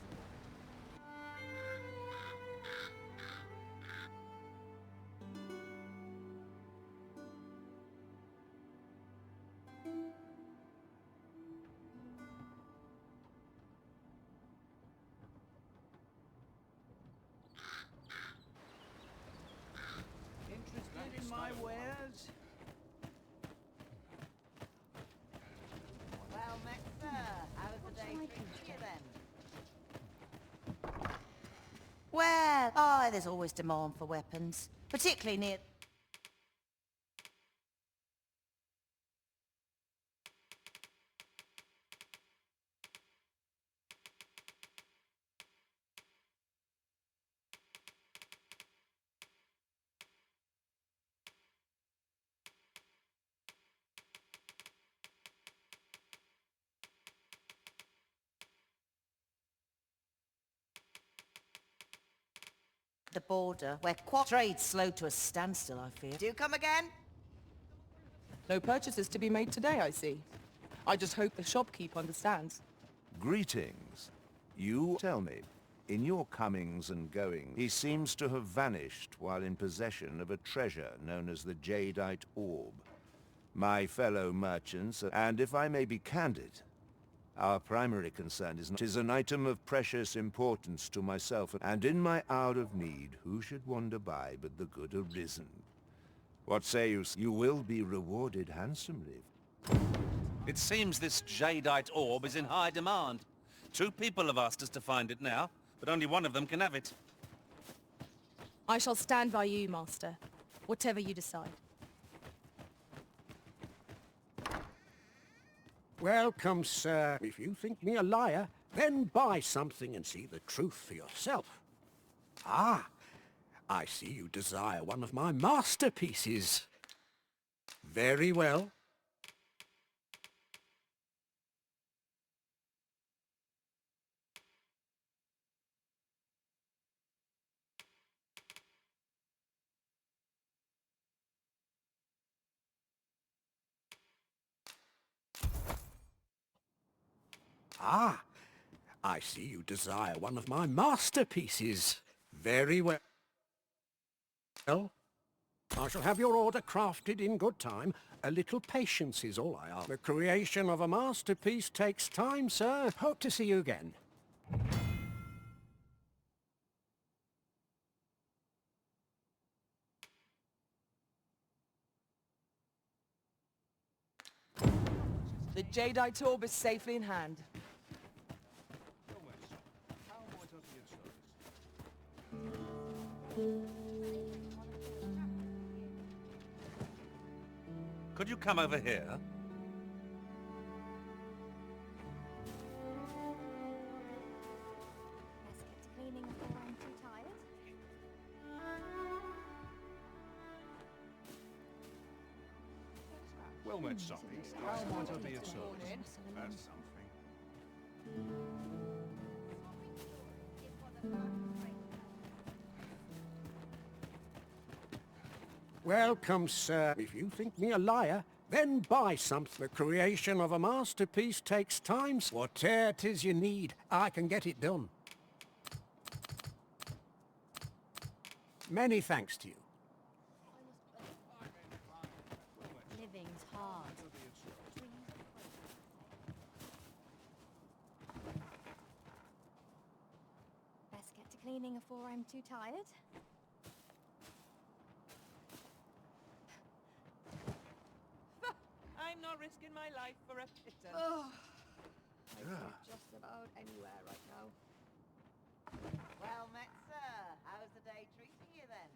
Interested in my wares? Well, Master, how was the day treating you then? Well, there's always demand for weapons, particularly near... the border, where trade's slow to a standstill, I fear. Do come again? No purchases to be made today, I see. I just hope the shopkeep understands. Greetings. You tell me, in your comings and goings, he seems to have vanished while in possession of a treasure known as the jadeite orb. My fellow merchants, and if I may be candid, our primary concern is an item of precious importance to myself, and in my hour of need, who should wander by but the good Arisen? What say you? You will be rewarded handsomely. It seems this jadeite orb is in high demand. 2 people have asked us to find it now, but only one of them can have it. I shall stand by you, Master. Whatever you decide. Welcome, sir. If you think me a liar, then buy something and see the truth for yourself. Ah, I see you desire one of my masterpieces. Very well. Ah, I see you desire one of my masterpieces. Very well. Well, I shall have your order crafted in good time. A little patience is all I ask. The creation of a masterpiece takes time, sir. Hope to see you again. The jadeite orb is safely in hand. Could you come over here? Let's get to cleaning before I'm too tired. Well met, Sophie. How might I be of service? That's something. Welcome, sir. If you think me a liar, then buy something. The creation of a masterpiece takes time. Whatever 'tis you need, I can get it done. Many thanks to you. Living's hard. Best get to cleaning before I'm too tired. I'm not risking my life for a pittance. Oh, I could just about anywhere right now. Well met, sir. How's the day treating you then?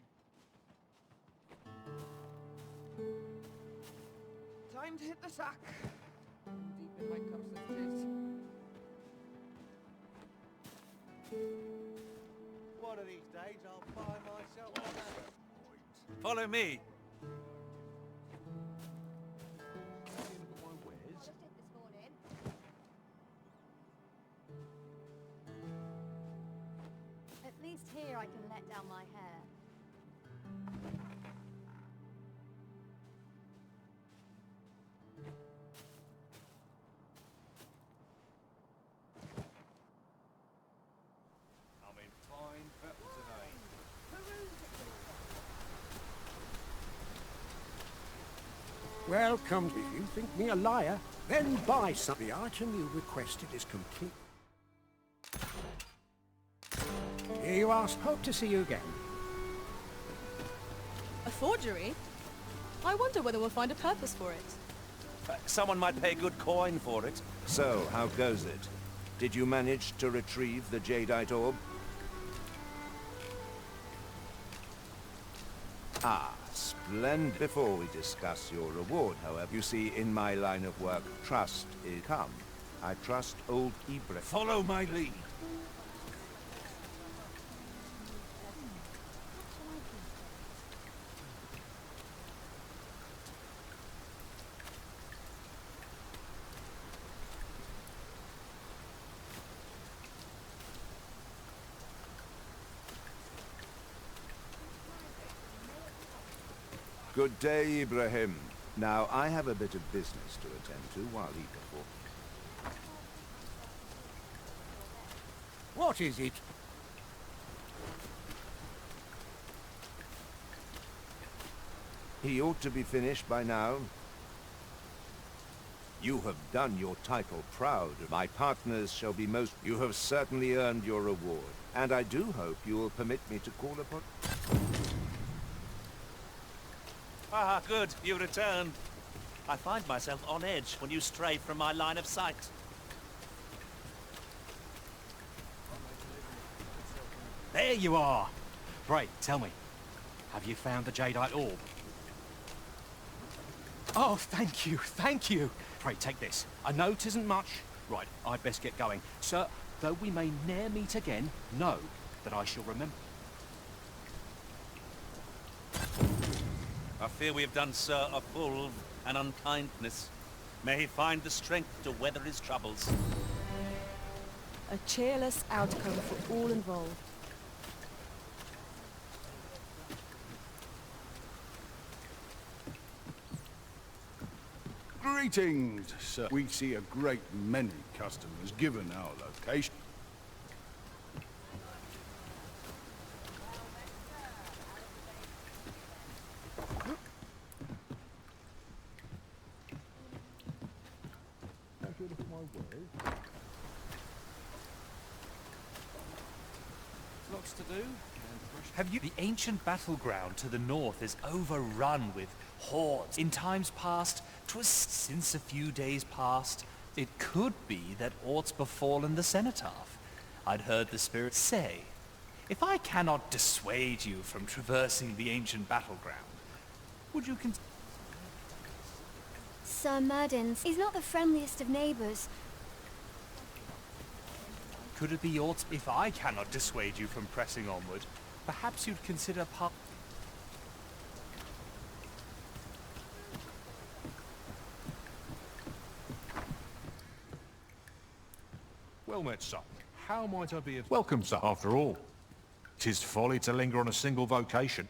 Time to hit the sack. Deep in my cups of jizz. One of these days I'll find myself on that. Follow me. Here I can let down my hair. I'm in fine pepper today. Welcome. If you think me a liar, then buy some. The item you requested is complete. Here you are. Hope to see you again. A forgery? I wonder whether we'll find a purpose for it. Someone might pay good coin for it. So, how goes it? Did you manage to retrieve the jadeite orb? Ah, splendid. Before we discuss your reward, however, you see, in my line of work, trust is come. I trust old Ibrahim. Follow my lead. Good day, Ibrahim. Now, I have a bit of business to attend to while he performs. What is it? He ought to be finished by now. You have done your title proud. My partners shall be most... You have certainly earned your reward, and I do hope you will permit me to call upon... Ah, good, you returned. I find myself on edge when you stray from my line of sight. There you are! Right, tell me, have you found the jadeite orb? Oh, thank you, thank you! Pray, take this. I know 'tisn't much. Right, I'd best get going. Sir, though we may ne'er meet again, know that I shall remember. I fear we have done Sir a full and unkindness. May he find the strength to weather his troubles. A cheerless outcome for all involved. Greetings, sir. We see a great many customers given our location. Lots to do. Have you... The ancient battleground to the north is overrun with hordes. In times past, 'twas since a few days past, it could be that aught's befallen the cenotaph. I'd heard the spirit say, if I cannot dissuade you from traversing the ancient battleground, would you Sir Murdin's is not the friendliest of neighbours. Could it be aught's... If I cannot dissuade you from pressing onward, perhaps you'd consider Well met, sir. How might I be of... Welcome, sir, after all. 'Tis folly to linger on a single vocation.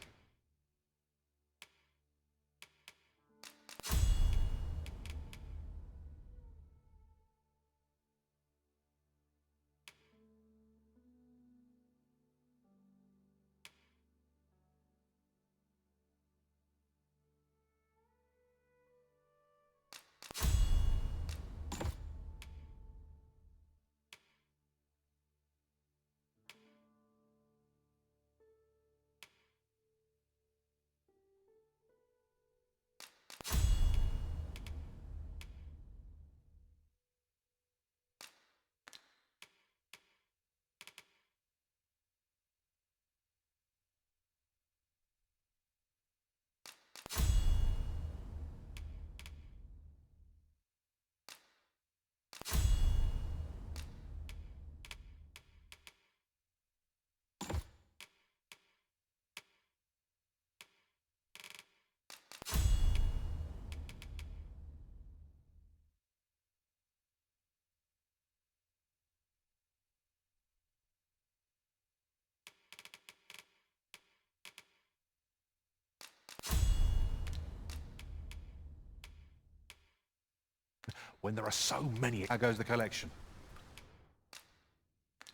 when there are so many. How goes the collection?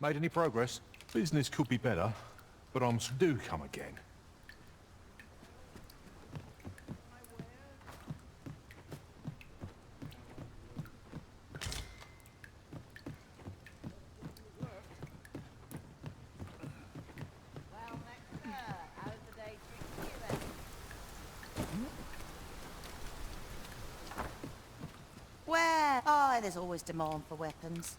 Made any progress? Business could be better, but do come again. Where? Oh, there's always demand for weapons.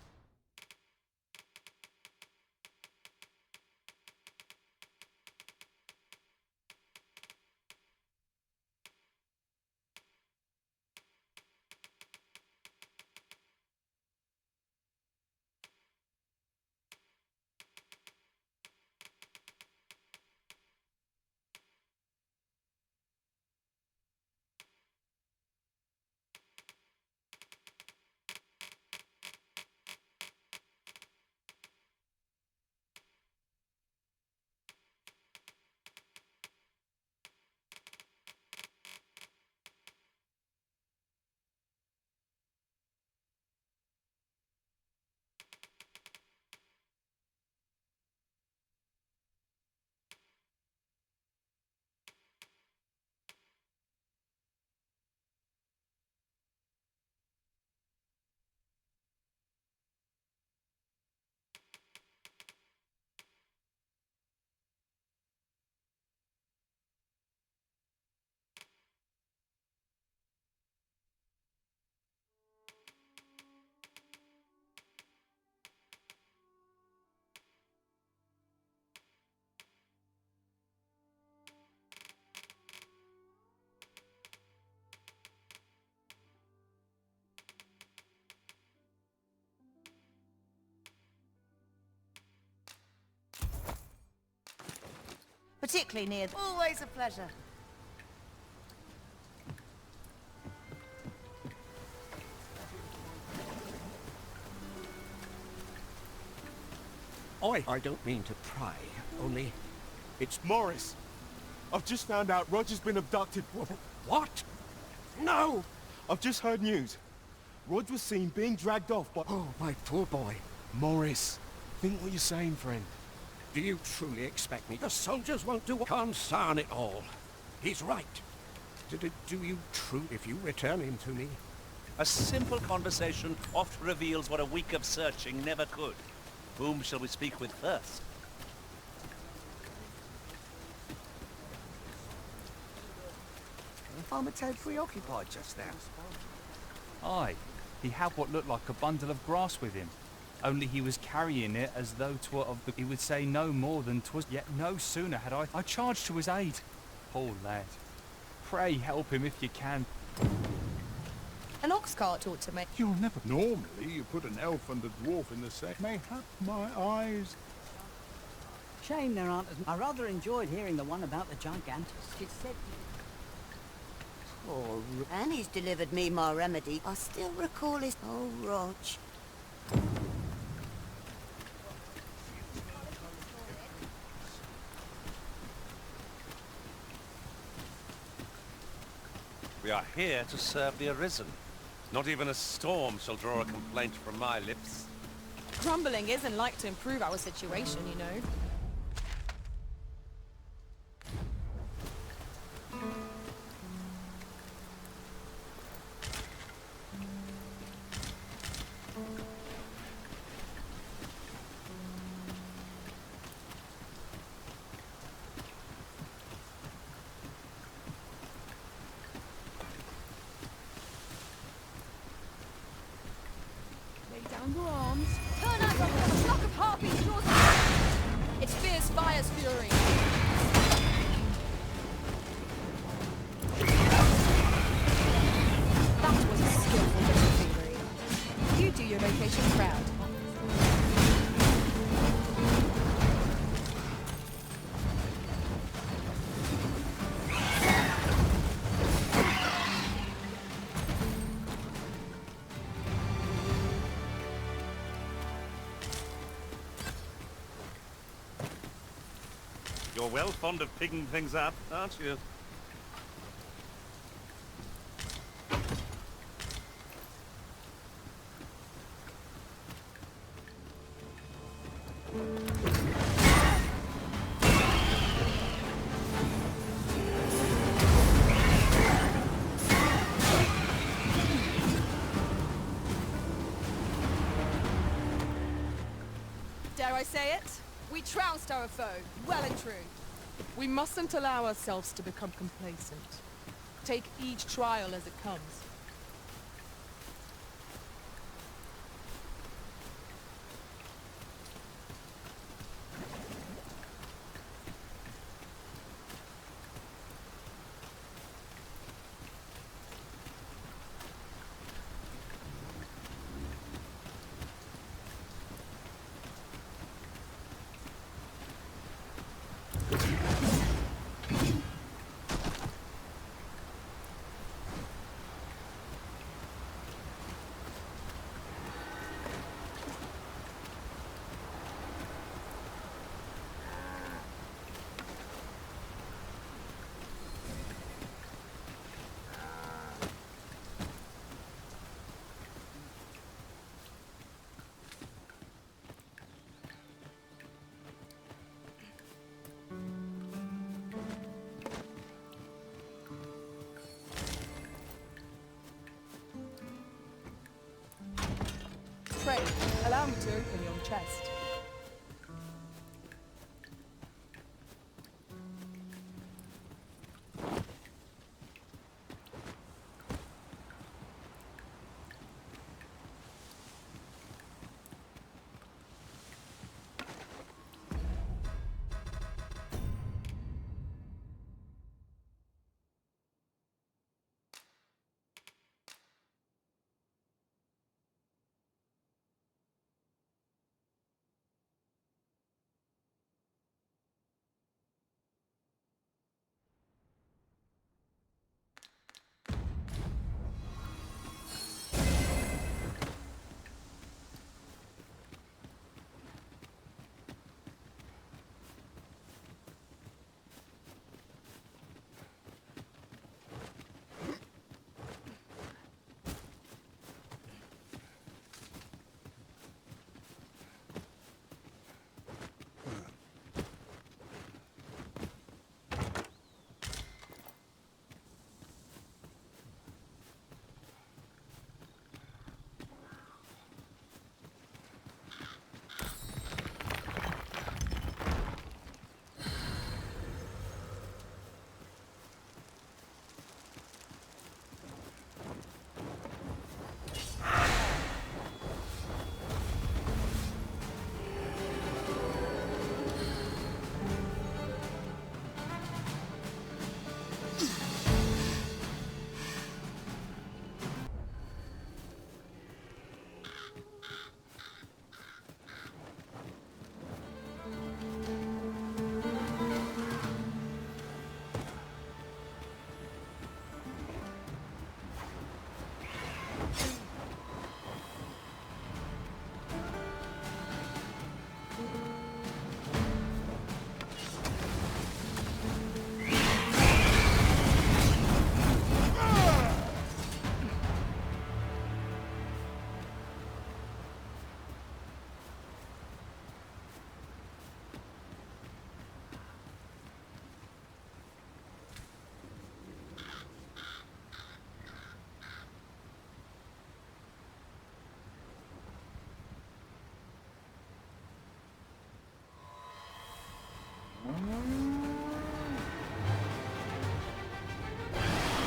Particularly near... Always a pleasure. I don't mean to pry, only... It's... Morris! I've just found out Roger's been abducted. What? No! I've just heard news. Rog was seen being dragged off by... Oh, my poor boy. Morris, think what you're saying, friend. Do you truly expect me? The soldiers won't do what concern it all. He's right. Do you true if you return him to me? A simple conversation oft reveals what a week of searching never could. Whom shall we speak with first? I'm a tad preoccupied just now. Aye, he had what looked like a bundle of grass with him. Only he was carrying it as though 'twere of the... He would say no more than 'twas... Yet no sooner had I charged to his aid. Poor lad. Pray help him if you can. An ox cart ought to make... You'll never... Normally, you put an elf and a dwarf in the same... Mayhap my eyes... Shame there aren't as... I rather enjoyed hearing the one about the Gigantus. It said... Oh, Annie's delivered me my remedy. I still recall his... Oh, Rog. We are here to serve the Arisen. Not even a storm shall draw a complaint from my lips. Grumbling isn't like to improve our situation, you know. Down your arms. Turn out like a flock of harpies draws a... Its fierce fire's fury. That was a skillful bit of thievery. You do your location proud. You're well fond of picking things up, aren't you? Dare I say it? We trounced our foe, well and true. We mustn't allow ourselves to become complacent. Take each trial as it comes. Pray, allow me to open your chest.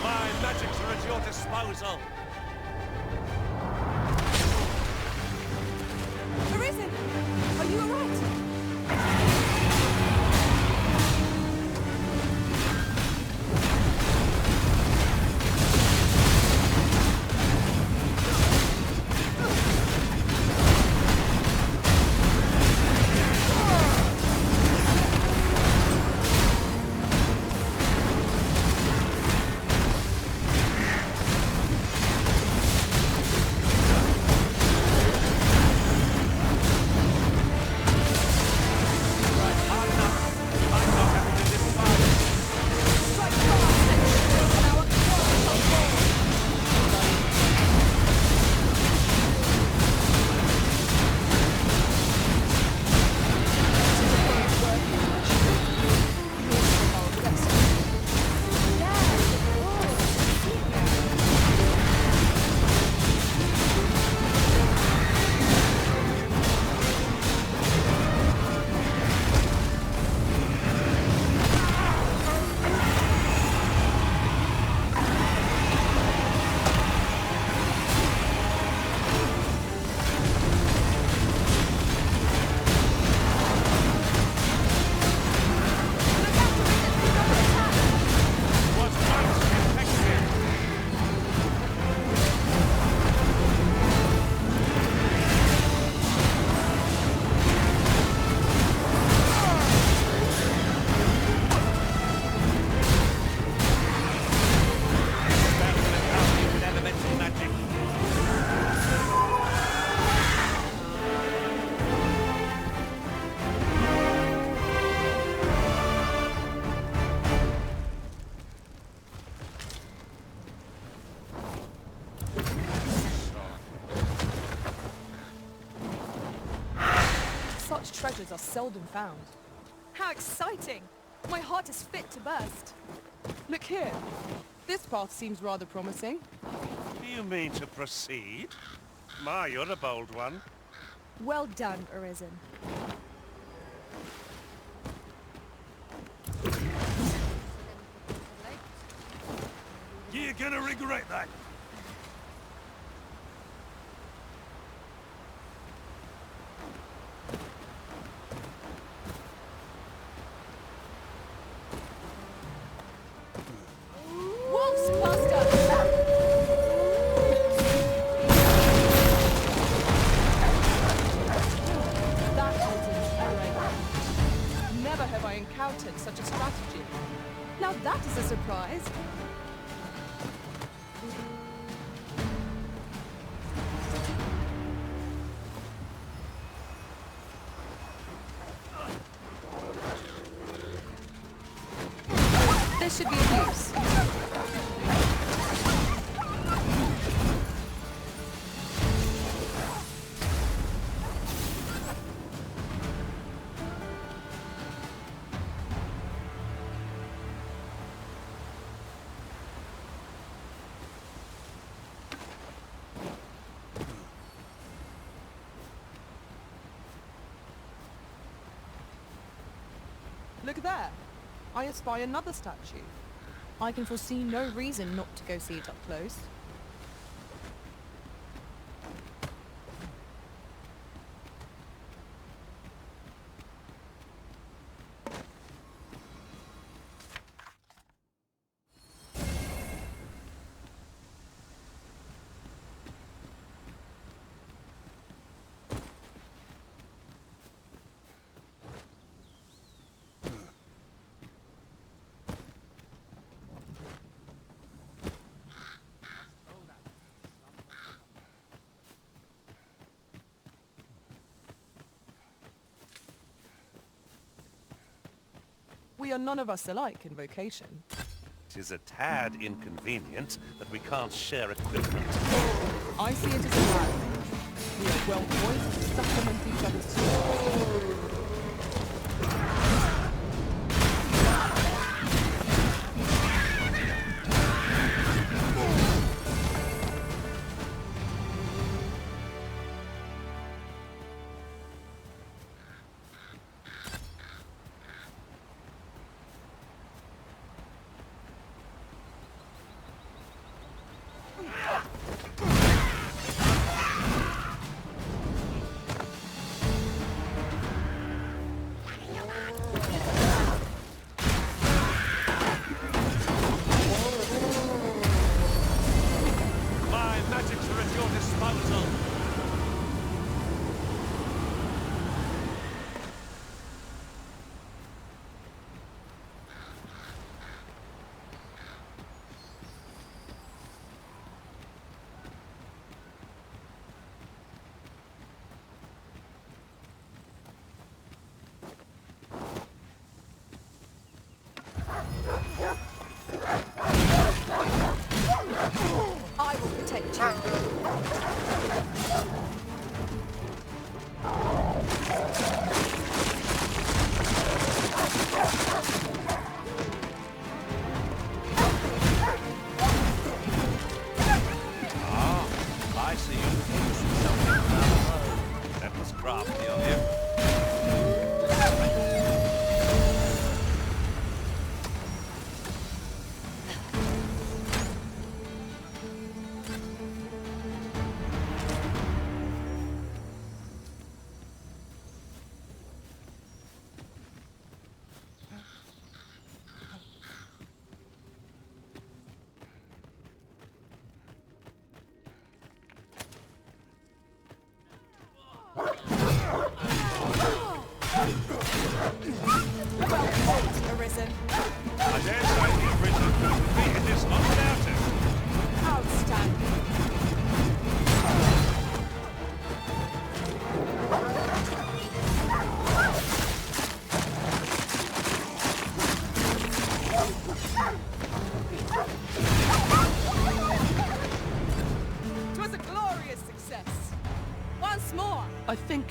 My magics are at your disposal. Arisen! Are you alright? Such treasures are seldom found. How exciting! My heart is fit to burst. Look here. This path seems rather promising. Do you mean to proceed? My, you're a bold one. Well done, Arisen. You're gonna regret that. Never have I encountered such a strategy. Now that is a surprise. This should be of use. Look there. I espy another statue. I can foresee no reason not to go see it up close. We are none of us alike in vocation. It is a tad inconvenient that we can't share equipment. I see it as a plan. We are well poised to supplement each other's strengths. I will protect you. I see you using something down low. That was crafty of you. Arisen. I dare say the Arisen could have defeated this lot without it. Outstanding. It was a glorious success. Once more. I think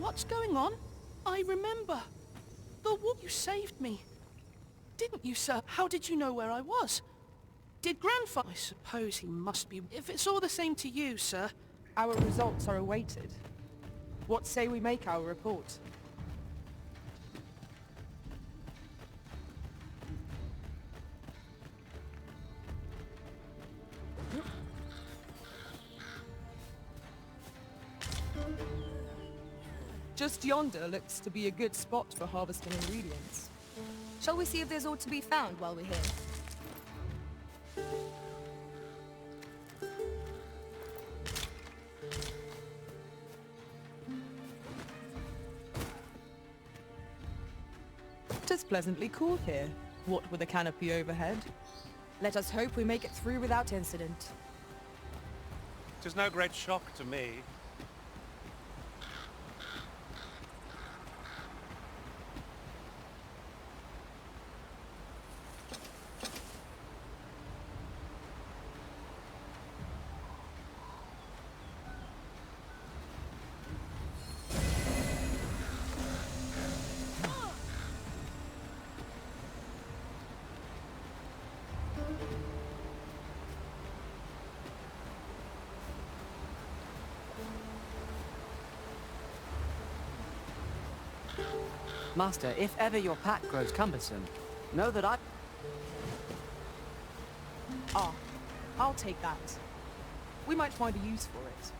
What's going on? I remember. The war. You saved me. Didn't you, sir? How did you know where I was? Did Grandfather... I suppose he must be... If it's all the same to you, sir. Our results are awaited. What say we make our report? Just yonder looks to be a good spot for harvesting ingredients. Shall we see if there's aught to be found while we're here? Tis pleasantly cool here, what with a canopy overhead. Let us hope we make it through without incident. 'Tis no great shock to me. Master, if ever your pack grows cumbersome, know that I... Ah, I'll take that. We might find a use for it.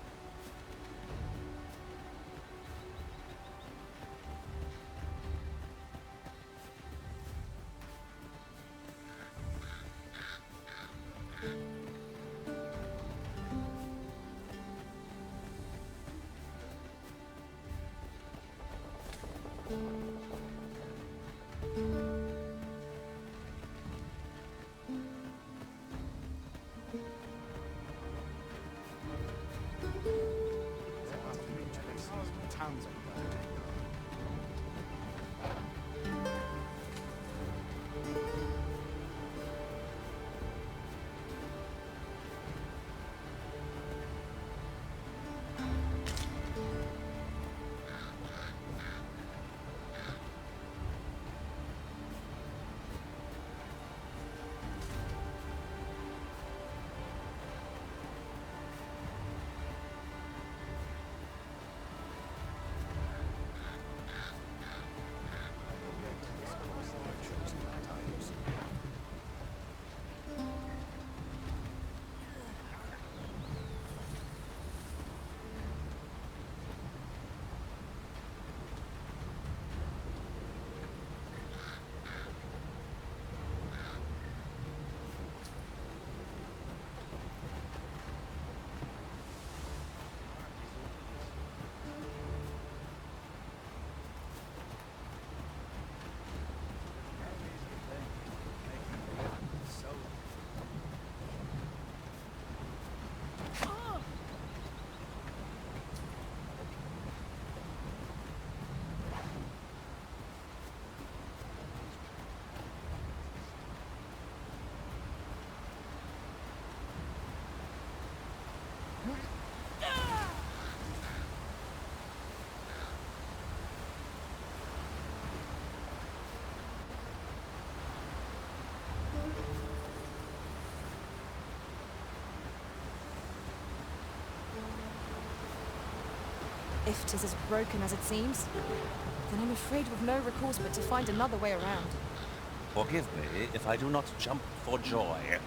If 'tis as broken as it seems, then I'm afraid we've no recourse but to find another way around. Forgive me if I do not jump for joy.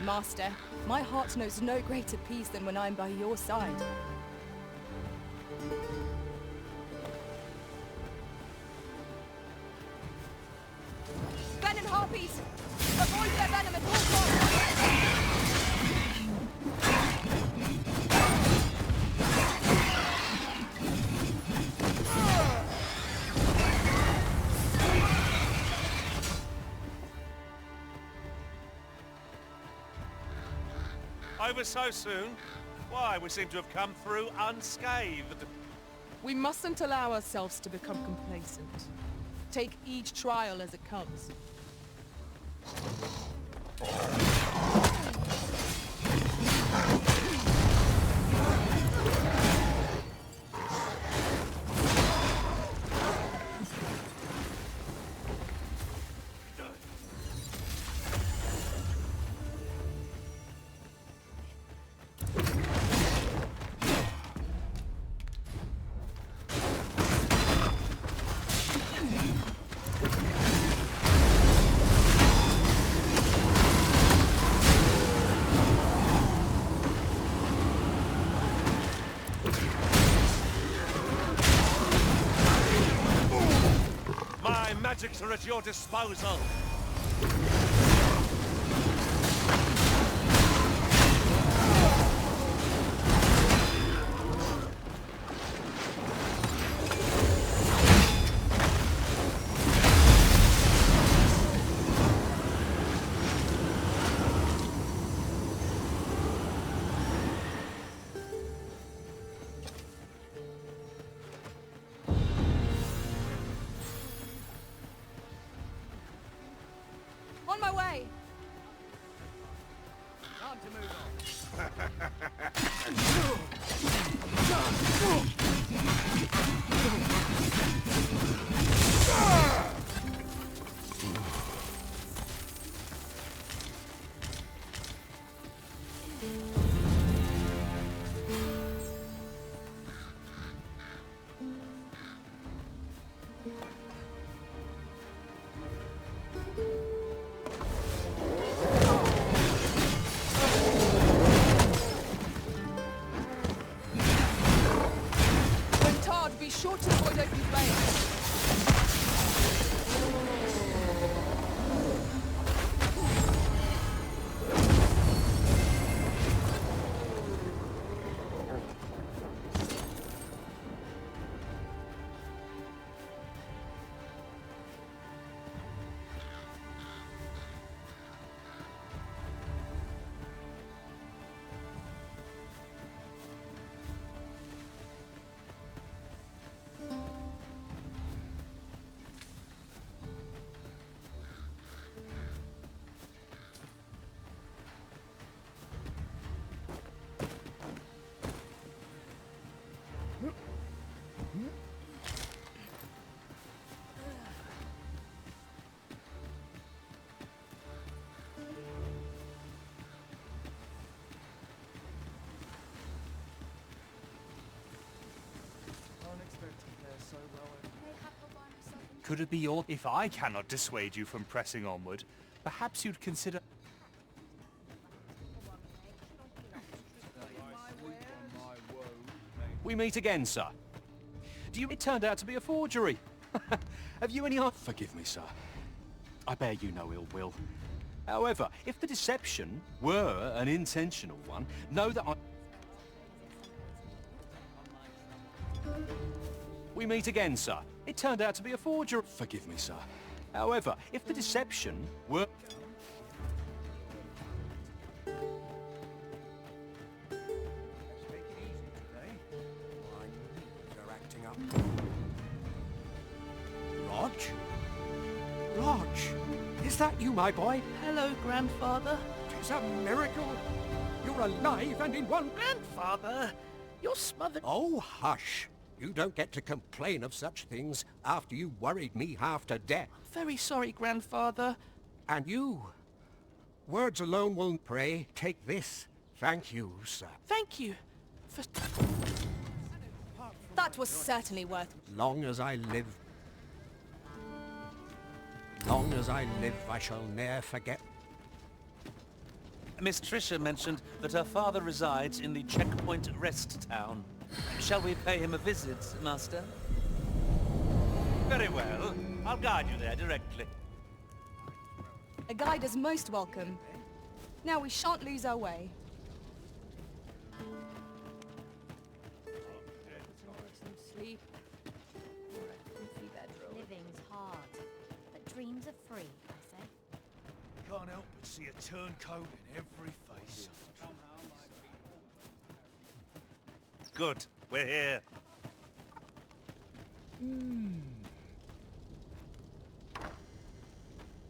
Master, my heart knows no greater peace than when I'm by your side. Venom harpies! Avoid their venom at all costs! Over so soon? Why, we seem to have come through unscathed. We mustn't allow ourselves to become complacent. Take each trial as it comes. My magics are at your disposal. On my way! Time to move Be sure to avoid open flames. Could it be your... If I cannot dissuade you from pressing onward, perhaps you'd consider... We meet again, sir. It turned out to be a forgery. Have you any... Forgive me, sir. I bear you no ill will. However, if the deception were an intentional one, know that I... We meet again, sir. It turned out to be a forgery. Forgive me, sir. However, if the deception were... You're acting up. Rog? Rog! Is that you, my boy? Hello, Grandfather. Tis a miracle. You're alive and in one... Grandfather, you're smothered... Oh, hush. You don't get to complain of such things after you worried me half to death. Very sorry, Grandfather. And you? Words alone will... Pray, take this. Thank you, sir. Thank you for... That was certainly worth... Long as I live... Long as I live, I shall ne'er forget... Miss Trisha mentioned that her father resides in the Checkpoint Rest Town. Shall we pay him a visit, Master? Very well. I'll guide you there directly. A guide is most welcome. Now we shan't lose our way. Sleep. Living's hard, but dreams are free, I say. Can't help but see a turncoat in every face. Good. We're here.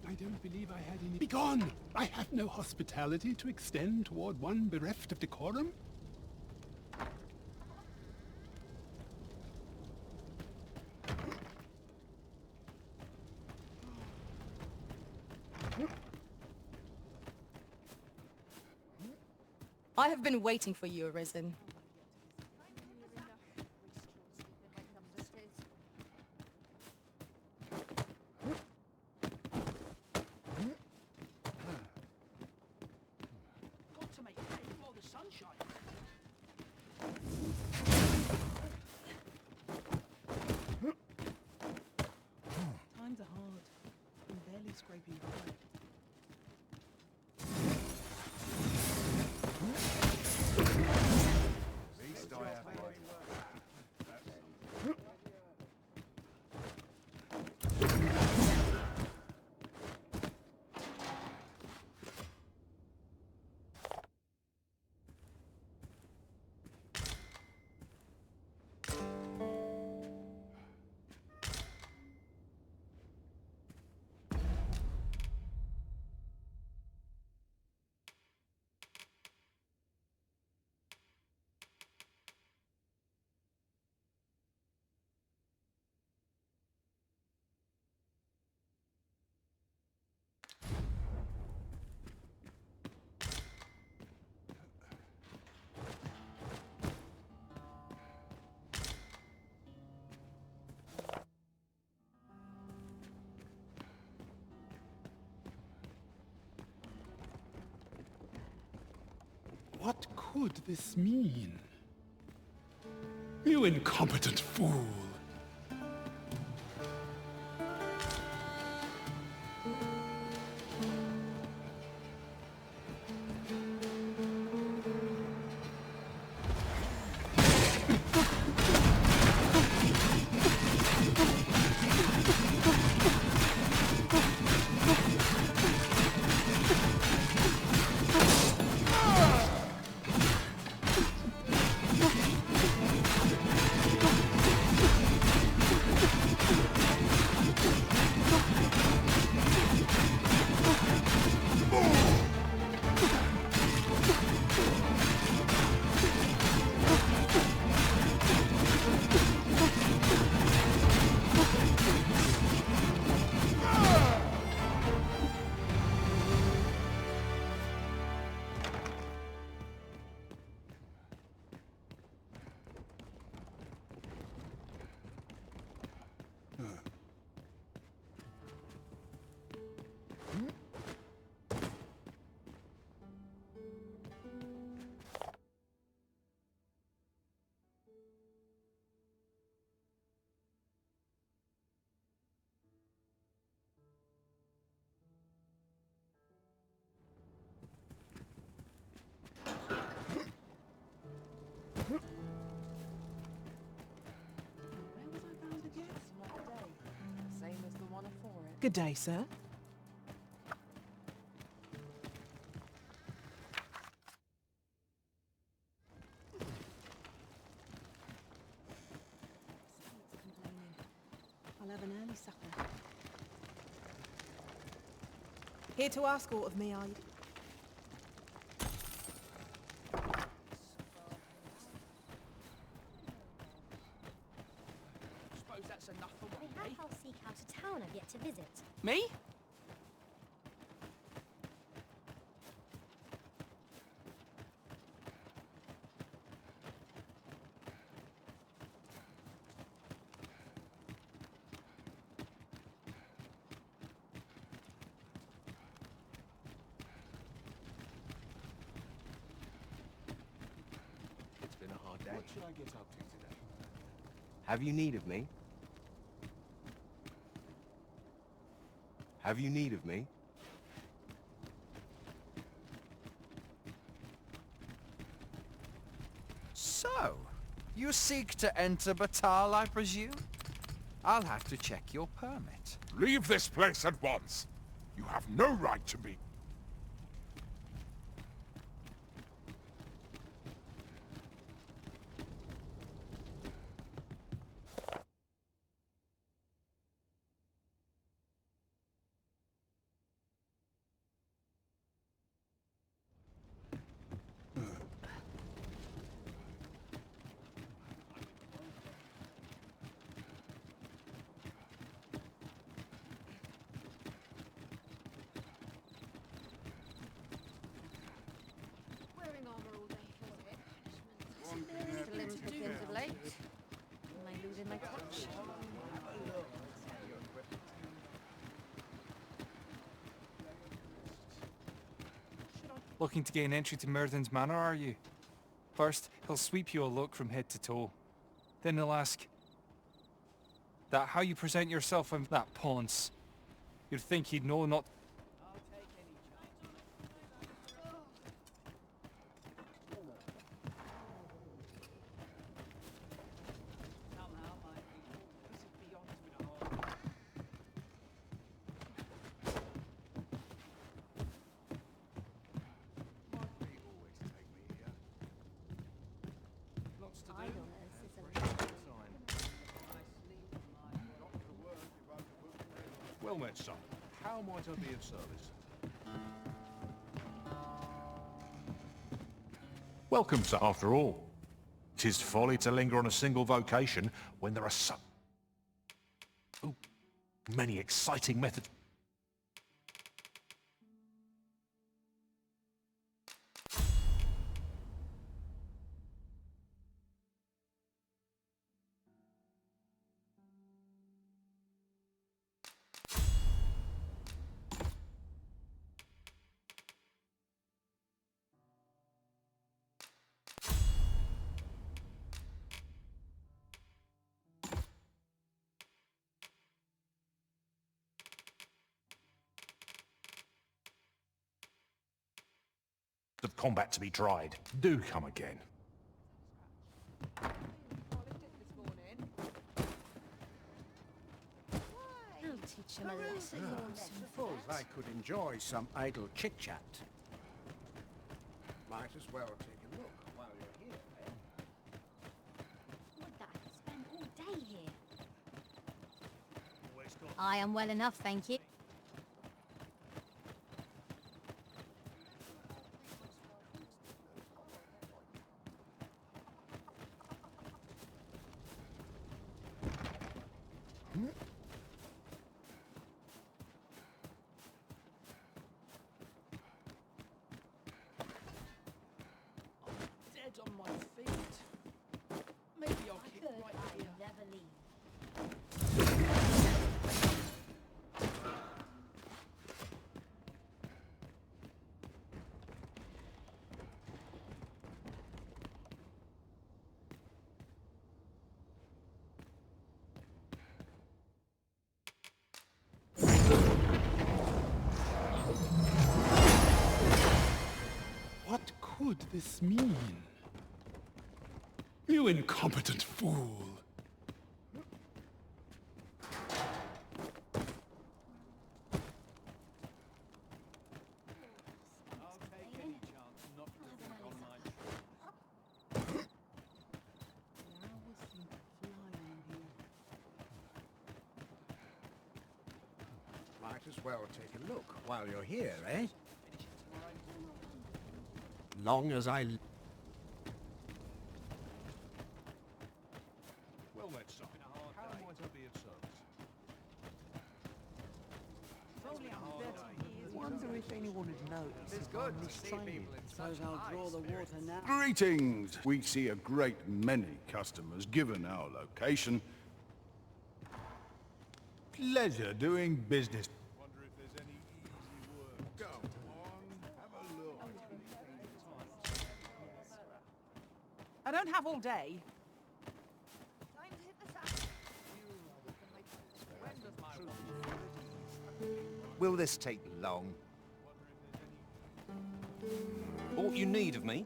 I don't believe I had any... Begone! I have no hospitality to extend toward one bereft of decorum. I have been waiting for you, Arisen. Got to make hay while the sun shines. Times are hard. I'm barely scraping by. What could this mean? You incompetent fool! Good day, sir. I'll have an early supper. Here to ask aught of me, are you? Suppose that's enough for one I day. have seek out a town I've yet to visit. Me? It's been a hard day. What should I get up to today? Have you need of me? Have you need of me? So, you seek to enter Batal, I presume? I'll have to check your permit. Leave this place at once. You have no right to be. Am I losing my touch? Looking to gain entry to Myrddin's Manor, are you? First, he'll sweep you a look from head to toe. Then he'll ask that how you present yourself in that paunce. You'd think he'd know not... Well met, son. How might I be of service? Welcome, sir. After all, 'tis folly to linger on a single vocation when there are so many exciting methods. Of combat to be tried. Do come again. I'll teach him a lesson. Suppose I could enjoy some idle chit-chat. Might as well take a look while you're here, eh? Would that I could spend all day here. I am well enough, thank you. Dead on my feet. Maybe I'll keep right here. Never leave. What could this mean? You incompetent fool! Might as well take a look while you're here, eh? Long as I... Well met, son. How might I be of service? Wonder if anyone had noticed. It's good to see people in Suppose I'll draw the water now. Greetings! We see a great many customers given our location. Pleasure doing business. Wonder if there's any easy work. Go on, have a look. I don't have all day. Will this take long? Aught you need of me?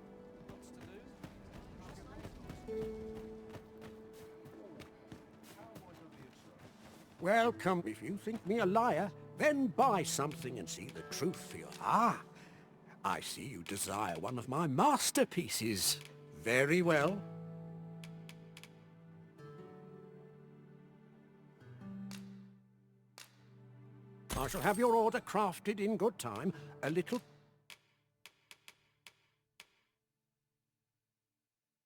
Welcome. If you think me a liar, then buy something and see the truth for your... Ah! I see you desire one of my masterpieces. Very well. I shall have your order crafted in good time. A little...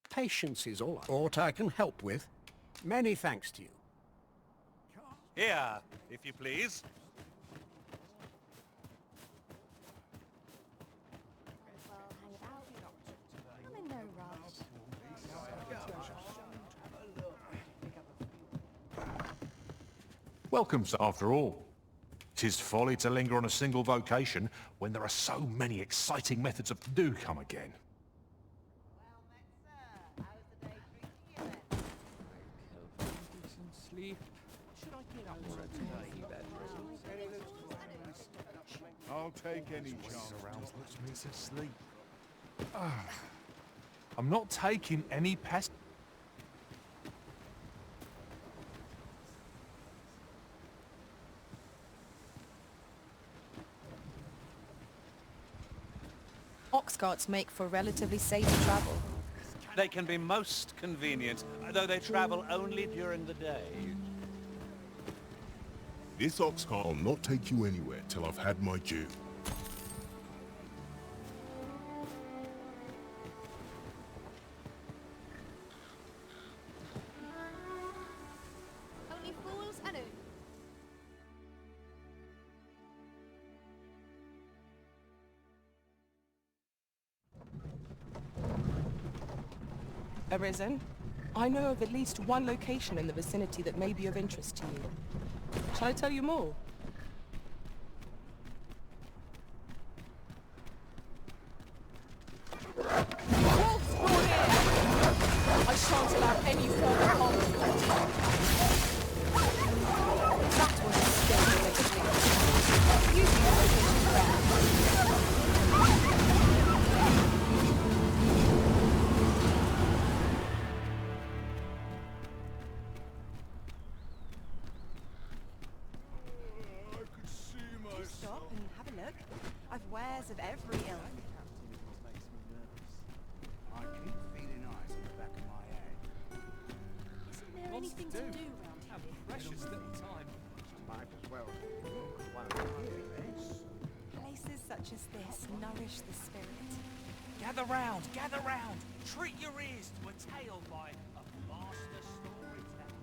patience is all aught I can help with. Many thanks to you. Here, if you please. I'm in no rush. Welcome, sir, after all. 'Tis folly to linger on a single vocation when there are so many exciting methods of... Do come again. Sleep. Should I get up for a I'll take any chance. Surrounds puts me to sleep. I'm not taking any pest. Ox carts make for relatively safe travel. They can be most convenient, though they travel only during the day. This ox cart will not take you anywhere till I've had my due. Only fools and Arisen, I know of at least one location in the vicinity that may be of interest to you. Shall I tell you more? Wolves brought in! I shan't allow any further harm to come to you. That was a scary experience. You do location ground. Stop and have a look. I've wares of every ilk. I keep feeling eyes on the back of my head. Isn't there anything to do round here? Have a precious little time. Might as well. Places such as this nourish the spirit. Gather round, gather round. Treat your ears to a tale by a master storyteller.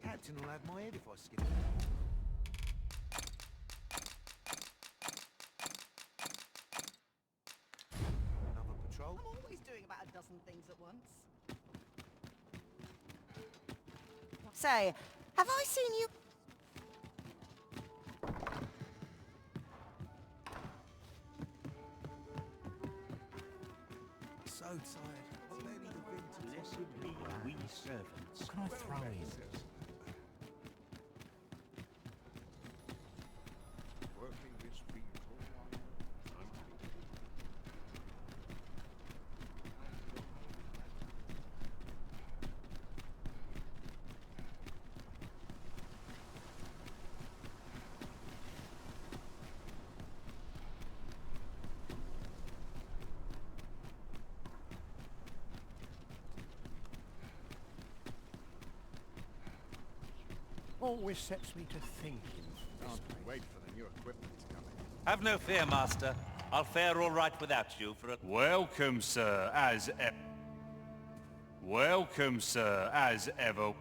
Captain will have my head if I skip it. Another patrol? I'm always doing about a dozen things at once. Say, have I seen you? So tired. Maybe the vintage. Blessed be we servants. What can I throw in? Working this field all while. Always sets me to thinking. Can't wait for the new equipment to come in. Have no fear, Master. I'll fare all right without you for a... Welcome, sir, as ever. Welcome, sir, as ever.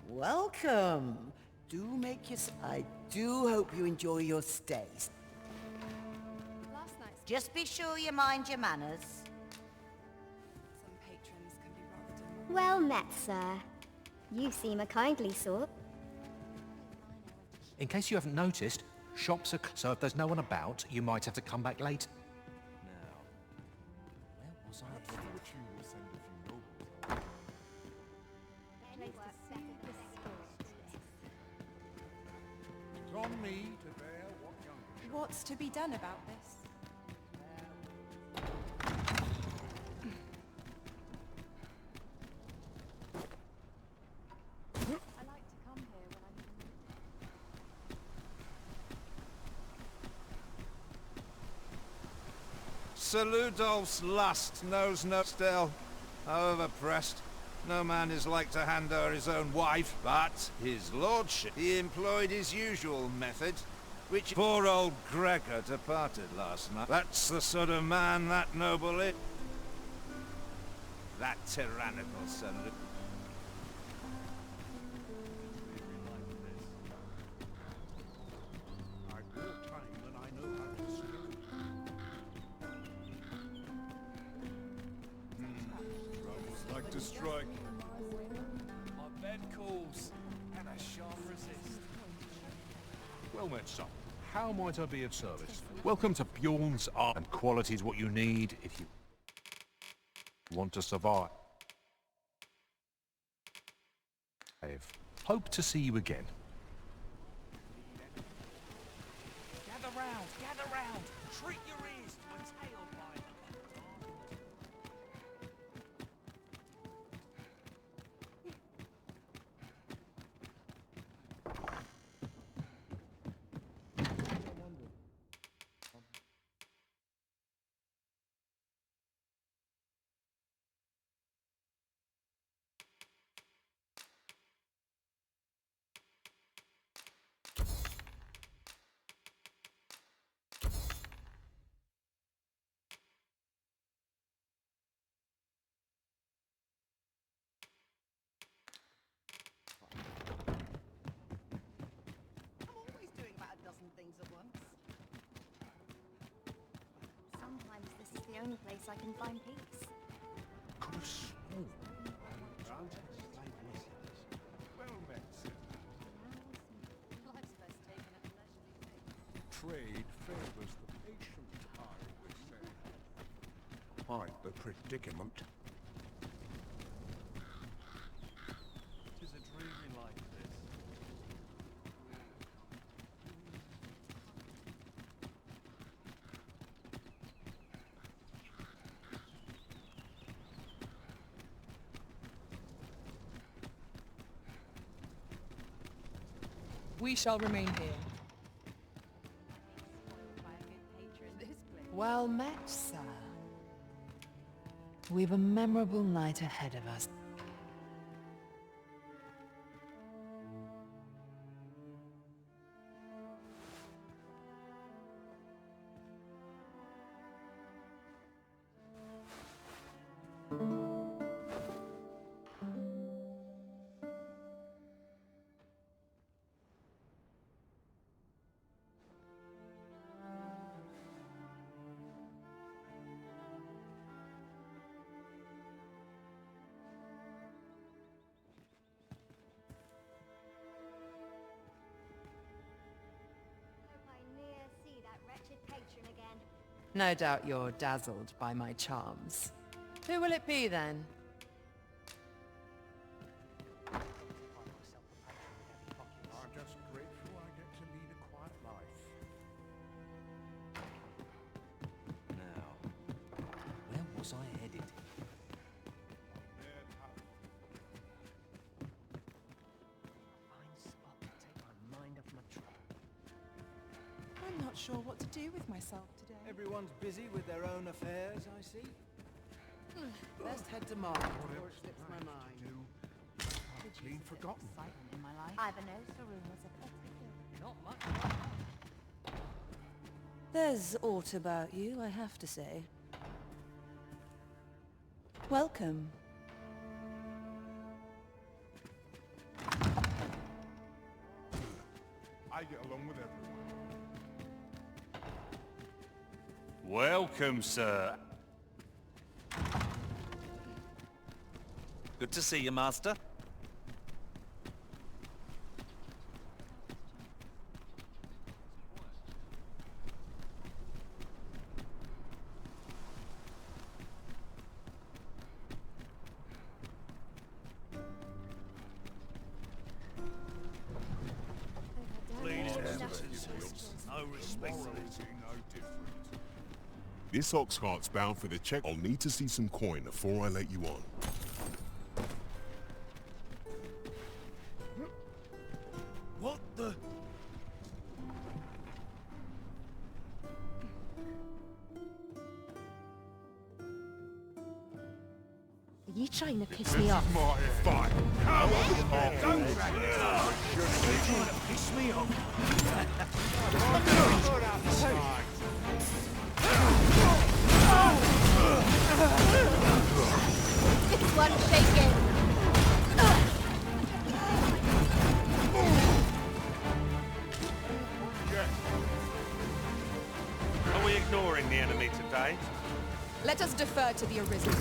Welcome. Do make your... I do hope you enjoy your stays. Just be sure you mind your manners. Some patrons can be rather Well met, sir. You seem a kindly sort. In case you haven't noticed, shops are... So if there's no one about, you might have to come back late. Now, where was I? It's on me to bear what young... What's to be done about this? Sir Ludolf's lust knows no still. However pressed, no man is like to hand o'er his own wife, but his lordship, he employed his usual method, which poor old Gregor departed last night. That's the sort of man that noble is. That tyrannical Sir Ludolf. Like to strike. My bed calls, and I shan't resist. Well met, son. How might I be of service? Welcome to Bjorn's Art, and quality is what you need if you want to survive. Hope to see you again. Gather round, treat your ears to a tale by Sometimes this is the only place I can find peace. Could have sworn. Well met, sir. Life's best taken at a leisurely pace. Trade favors the patient, I would say. Quite the predicament. Tis a dreary life, this. We shall remain here. Well met, sir. We've a memorable night ahead of us. Patron again. No doubt you're dazzled by my charms. Who will it be, then? I'm just grateful I get to lead a quiet life. Now, where was I headed? I'm not sure what to do with myself today. Everyone's busy with their own affairs, I see. Best head to market before it slips my mind. Been forgotten. In my life. Ivanhoe Saroon was a petty. Not much. There's aught about you, I have to say. Welcome. I get along with everyone. Welcome, sir. Good to see you, Master. No respect. This ox cart's bound for the check. I'll need to see some coin before I let you on. What the? Are you trying to piss me off? Fine. Come on. Don't drag it out. You're trying to piss me off. This one's shaking. Are we ignoring the enemy today? Let us defer to the Arisen.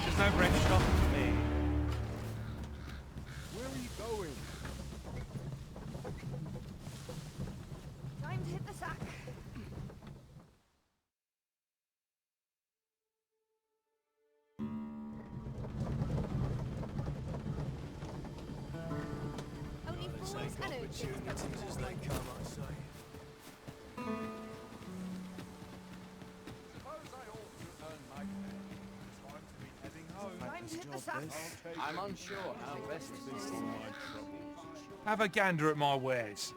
There's no break stopping me. Where are you going? Time to hit the sack. Only fools and opportunities as they come, I say. Time to hit the sack. I'm unsure how best to solve my troubles. Have a gander at my wares.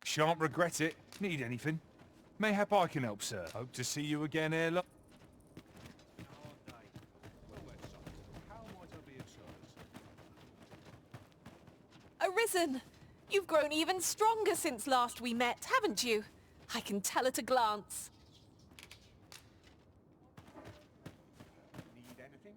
Shan't regret it. Need anything? Mayhap I can help, sir. Hope to see you again ere long. Arisen! You've grown even stronger since last we met, haven't you? I can tell at a glance. Need anything?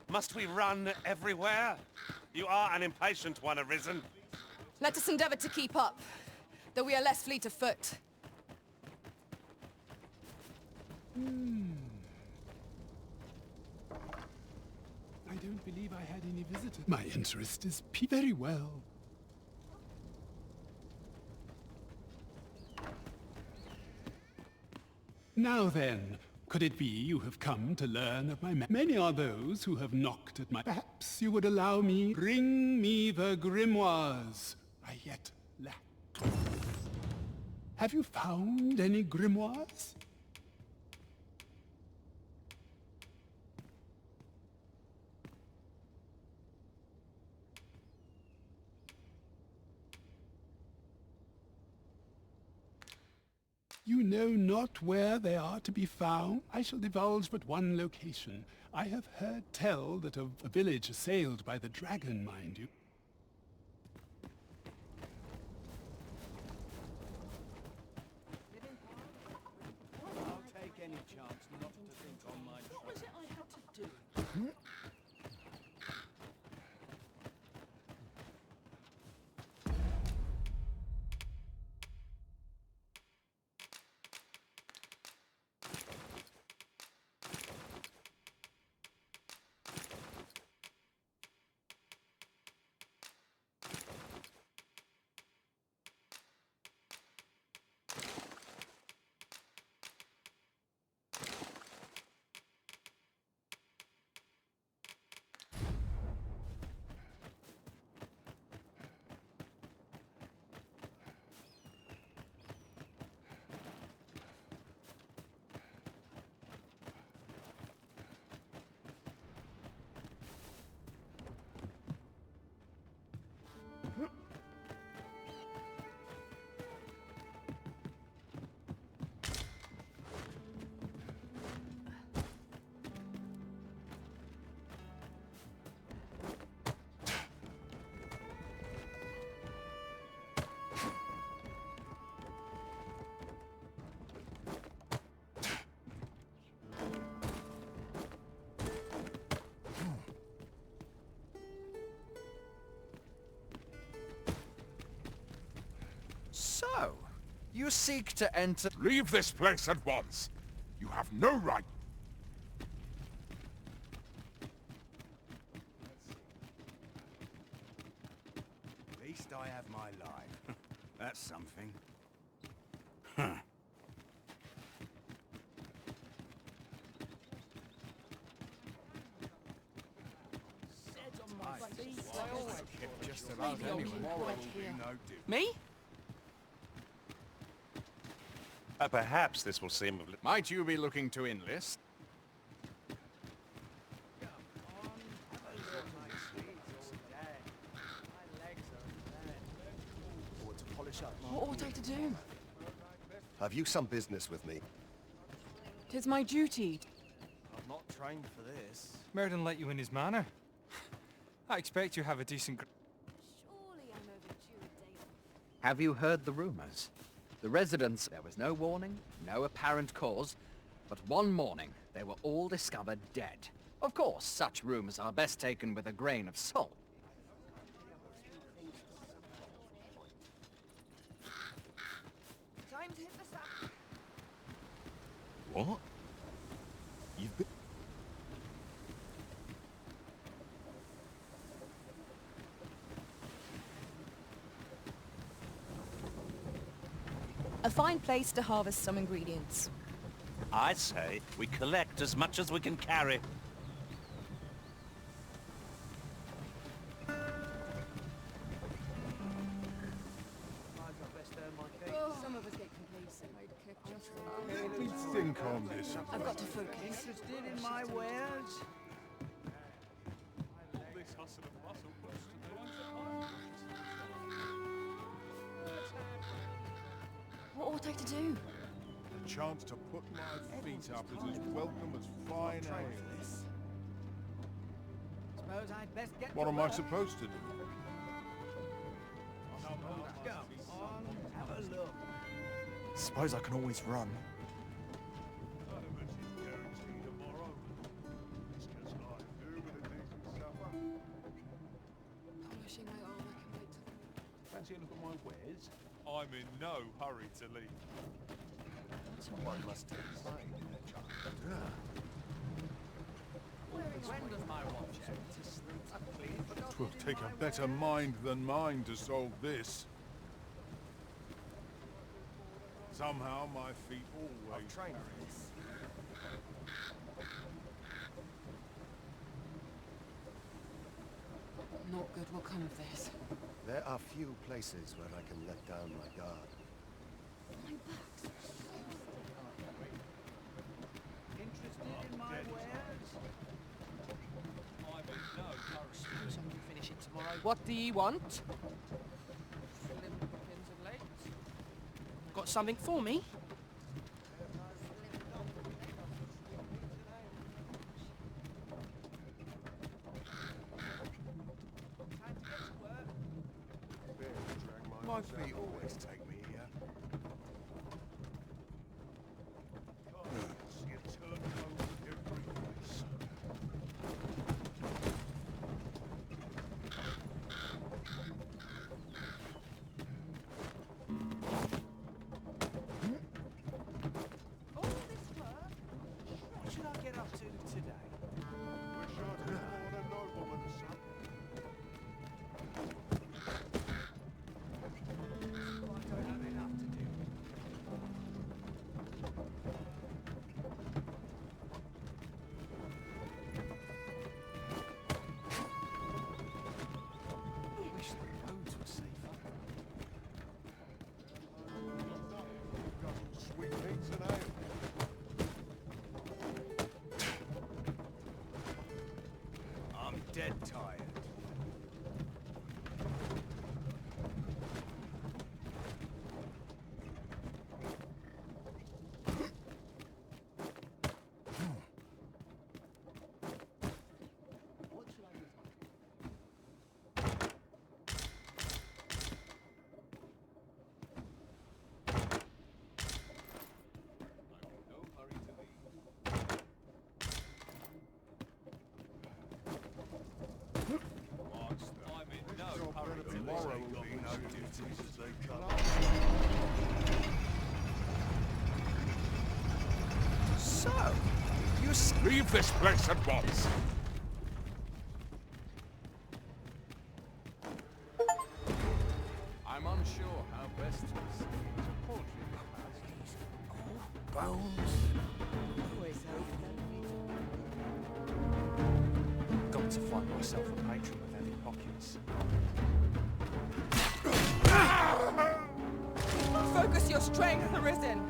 Must we run everywhere? You are an impatient one, Arisen. Let us endeavor to keep up, though we are less fleet of foot. I don't believe I had any visitors. My interest is very well. Now then, could it be you have come to learn of my Many are those who have knocked at my... Perhaps you would allow me... Bring me the grimoires I yet lack. Have you found any grimoires? You know not where they are to be found? I shall divulge but one location. I have heard tell that of a village assailed by the dragon, mind you. I'll take any chance not to think on my... What was it I had to do? So, you seek to enter... Leave this place at once. You have no right. At least I have my life. That's something. Huh. Just about anyone. Me? Perhaps this will seem... Might you be looking to enlist? What ought I to do? Have you some business with me? 'Tis my duty. I'm not trained for this. Meriden let you in his manor. I expect you have a decent... Have you heard the rumors? The residents, there was no warning, no apparent cause, but one morning they were all discovered dead. Of course, such rumors are best taken with a grain of salt. Time to hit the sack. What? You've been... A fine place to harvest some ingredients. I say we collect as much as we can carry. Some of us get complacent. Let me think on this. I've got to focus. Interested in my wares? What ought I to do? The chance to put my feet up is as welcome as fine ale. Suppose I'd best get What to am I work. supposed to do? Go on, have a look. Suppose I can always run. Polishing my armor can wait till... Fancy a look at my wares? I'm in no hurry to leave. Someone must take pride in their child. When does my watch end? Twill take a better mind than mine to solve this. Somehow my feet always... Train for this. Not good will come of this. There are few places where I can let down my guard. Interested in my wares? I'm in no hurry. Suppose I can finish it tomorrow. What do ye want? Got something for me? My feet always take me here. See a turn over every place. What should I get up to today? We're sure to reward a nobleman, son. I don't have enough to do. Wish the roads were safer. Got some sweet meats and ale. Tomorrow will be no duties as they come. So, you leave this place at once. I'm unsure how best to proceed. Poultry Bones. Always hope Got to find myself a patron with heavy pockets. Focus your strength, Arisen!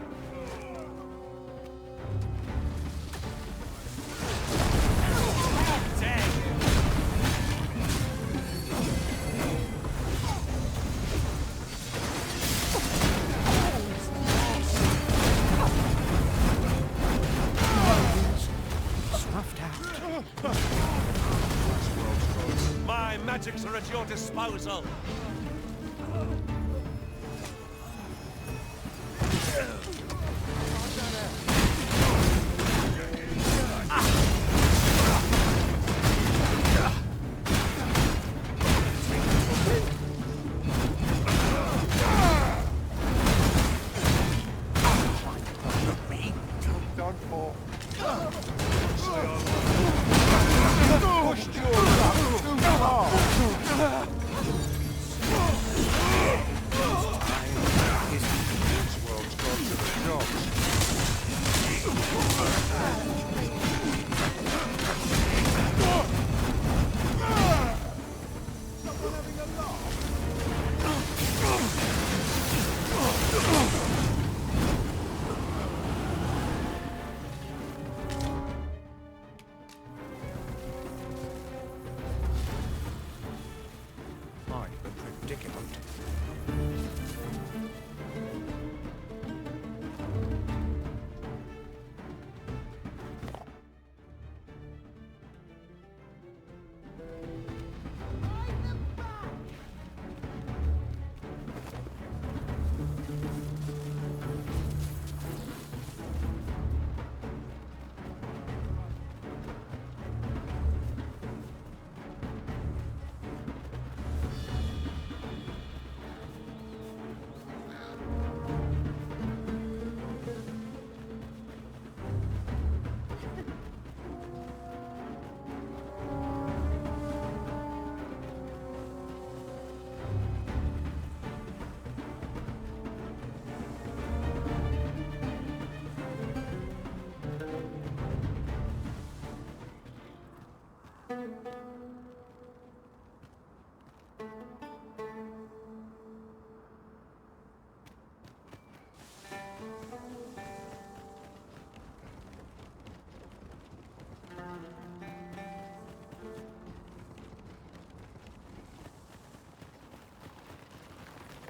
My magics are at your disposal. done for. Pushed your luck too far. This world's gone to the dogs. Someone having a laugh? Quite a predicament.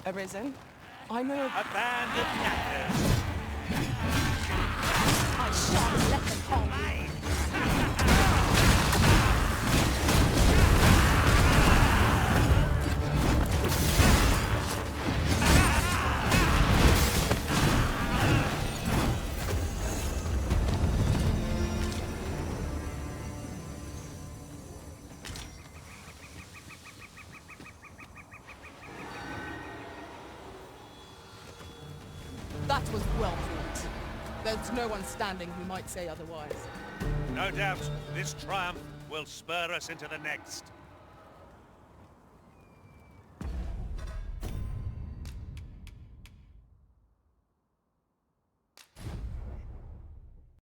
Arisen, I'm a... Abandoned captives. I shan't let them hold me. That was well fought. There's no one standing who might say otherwise. No doubt, this triumph will spur us into the next.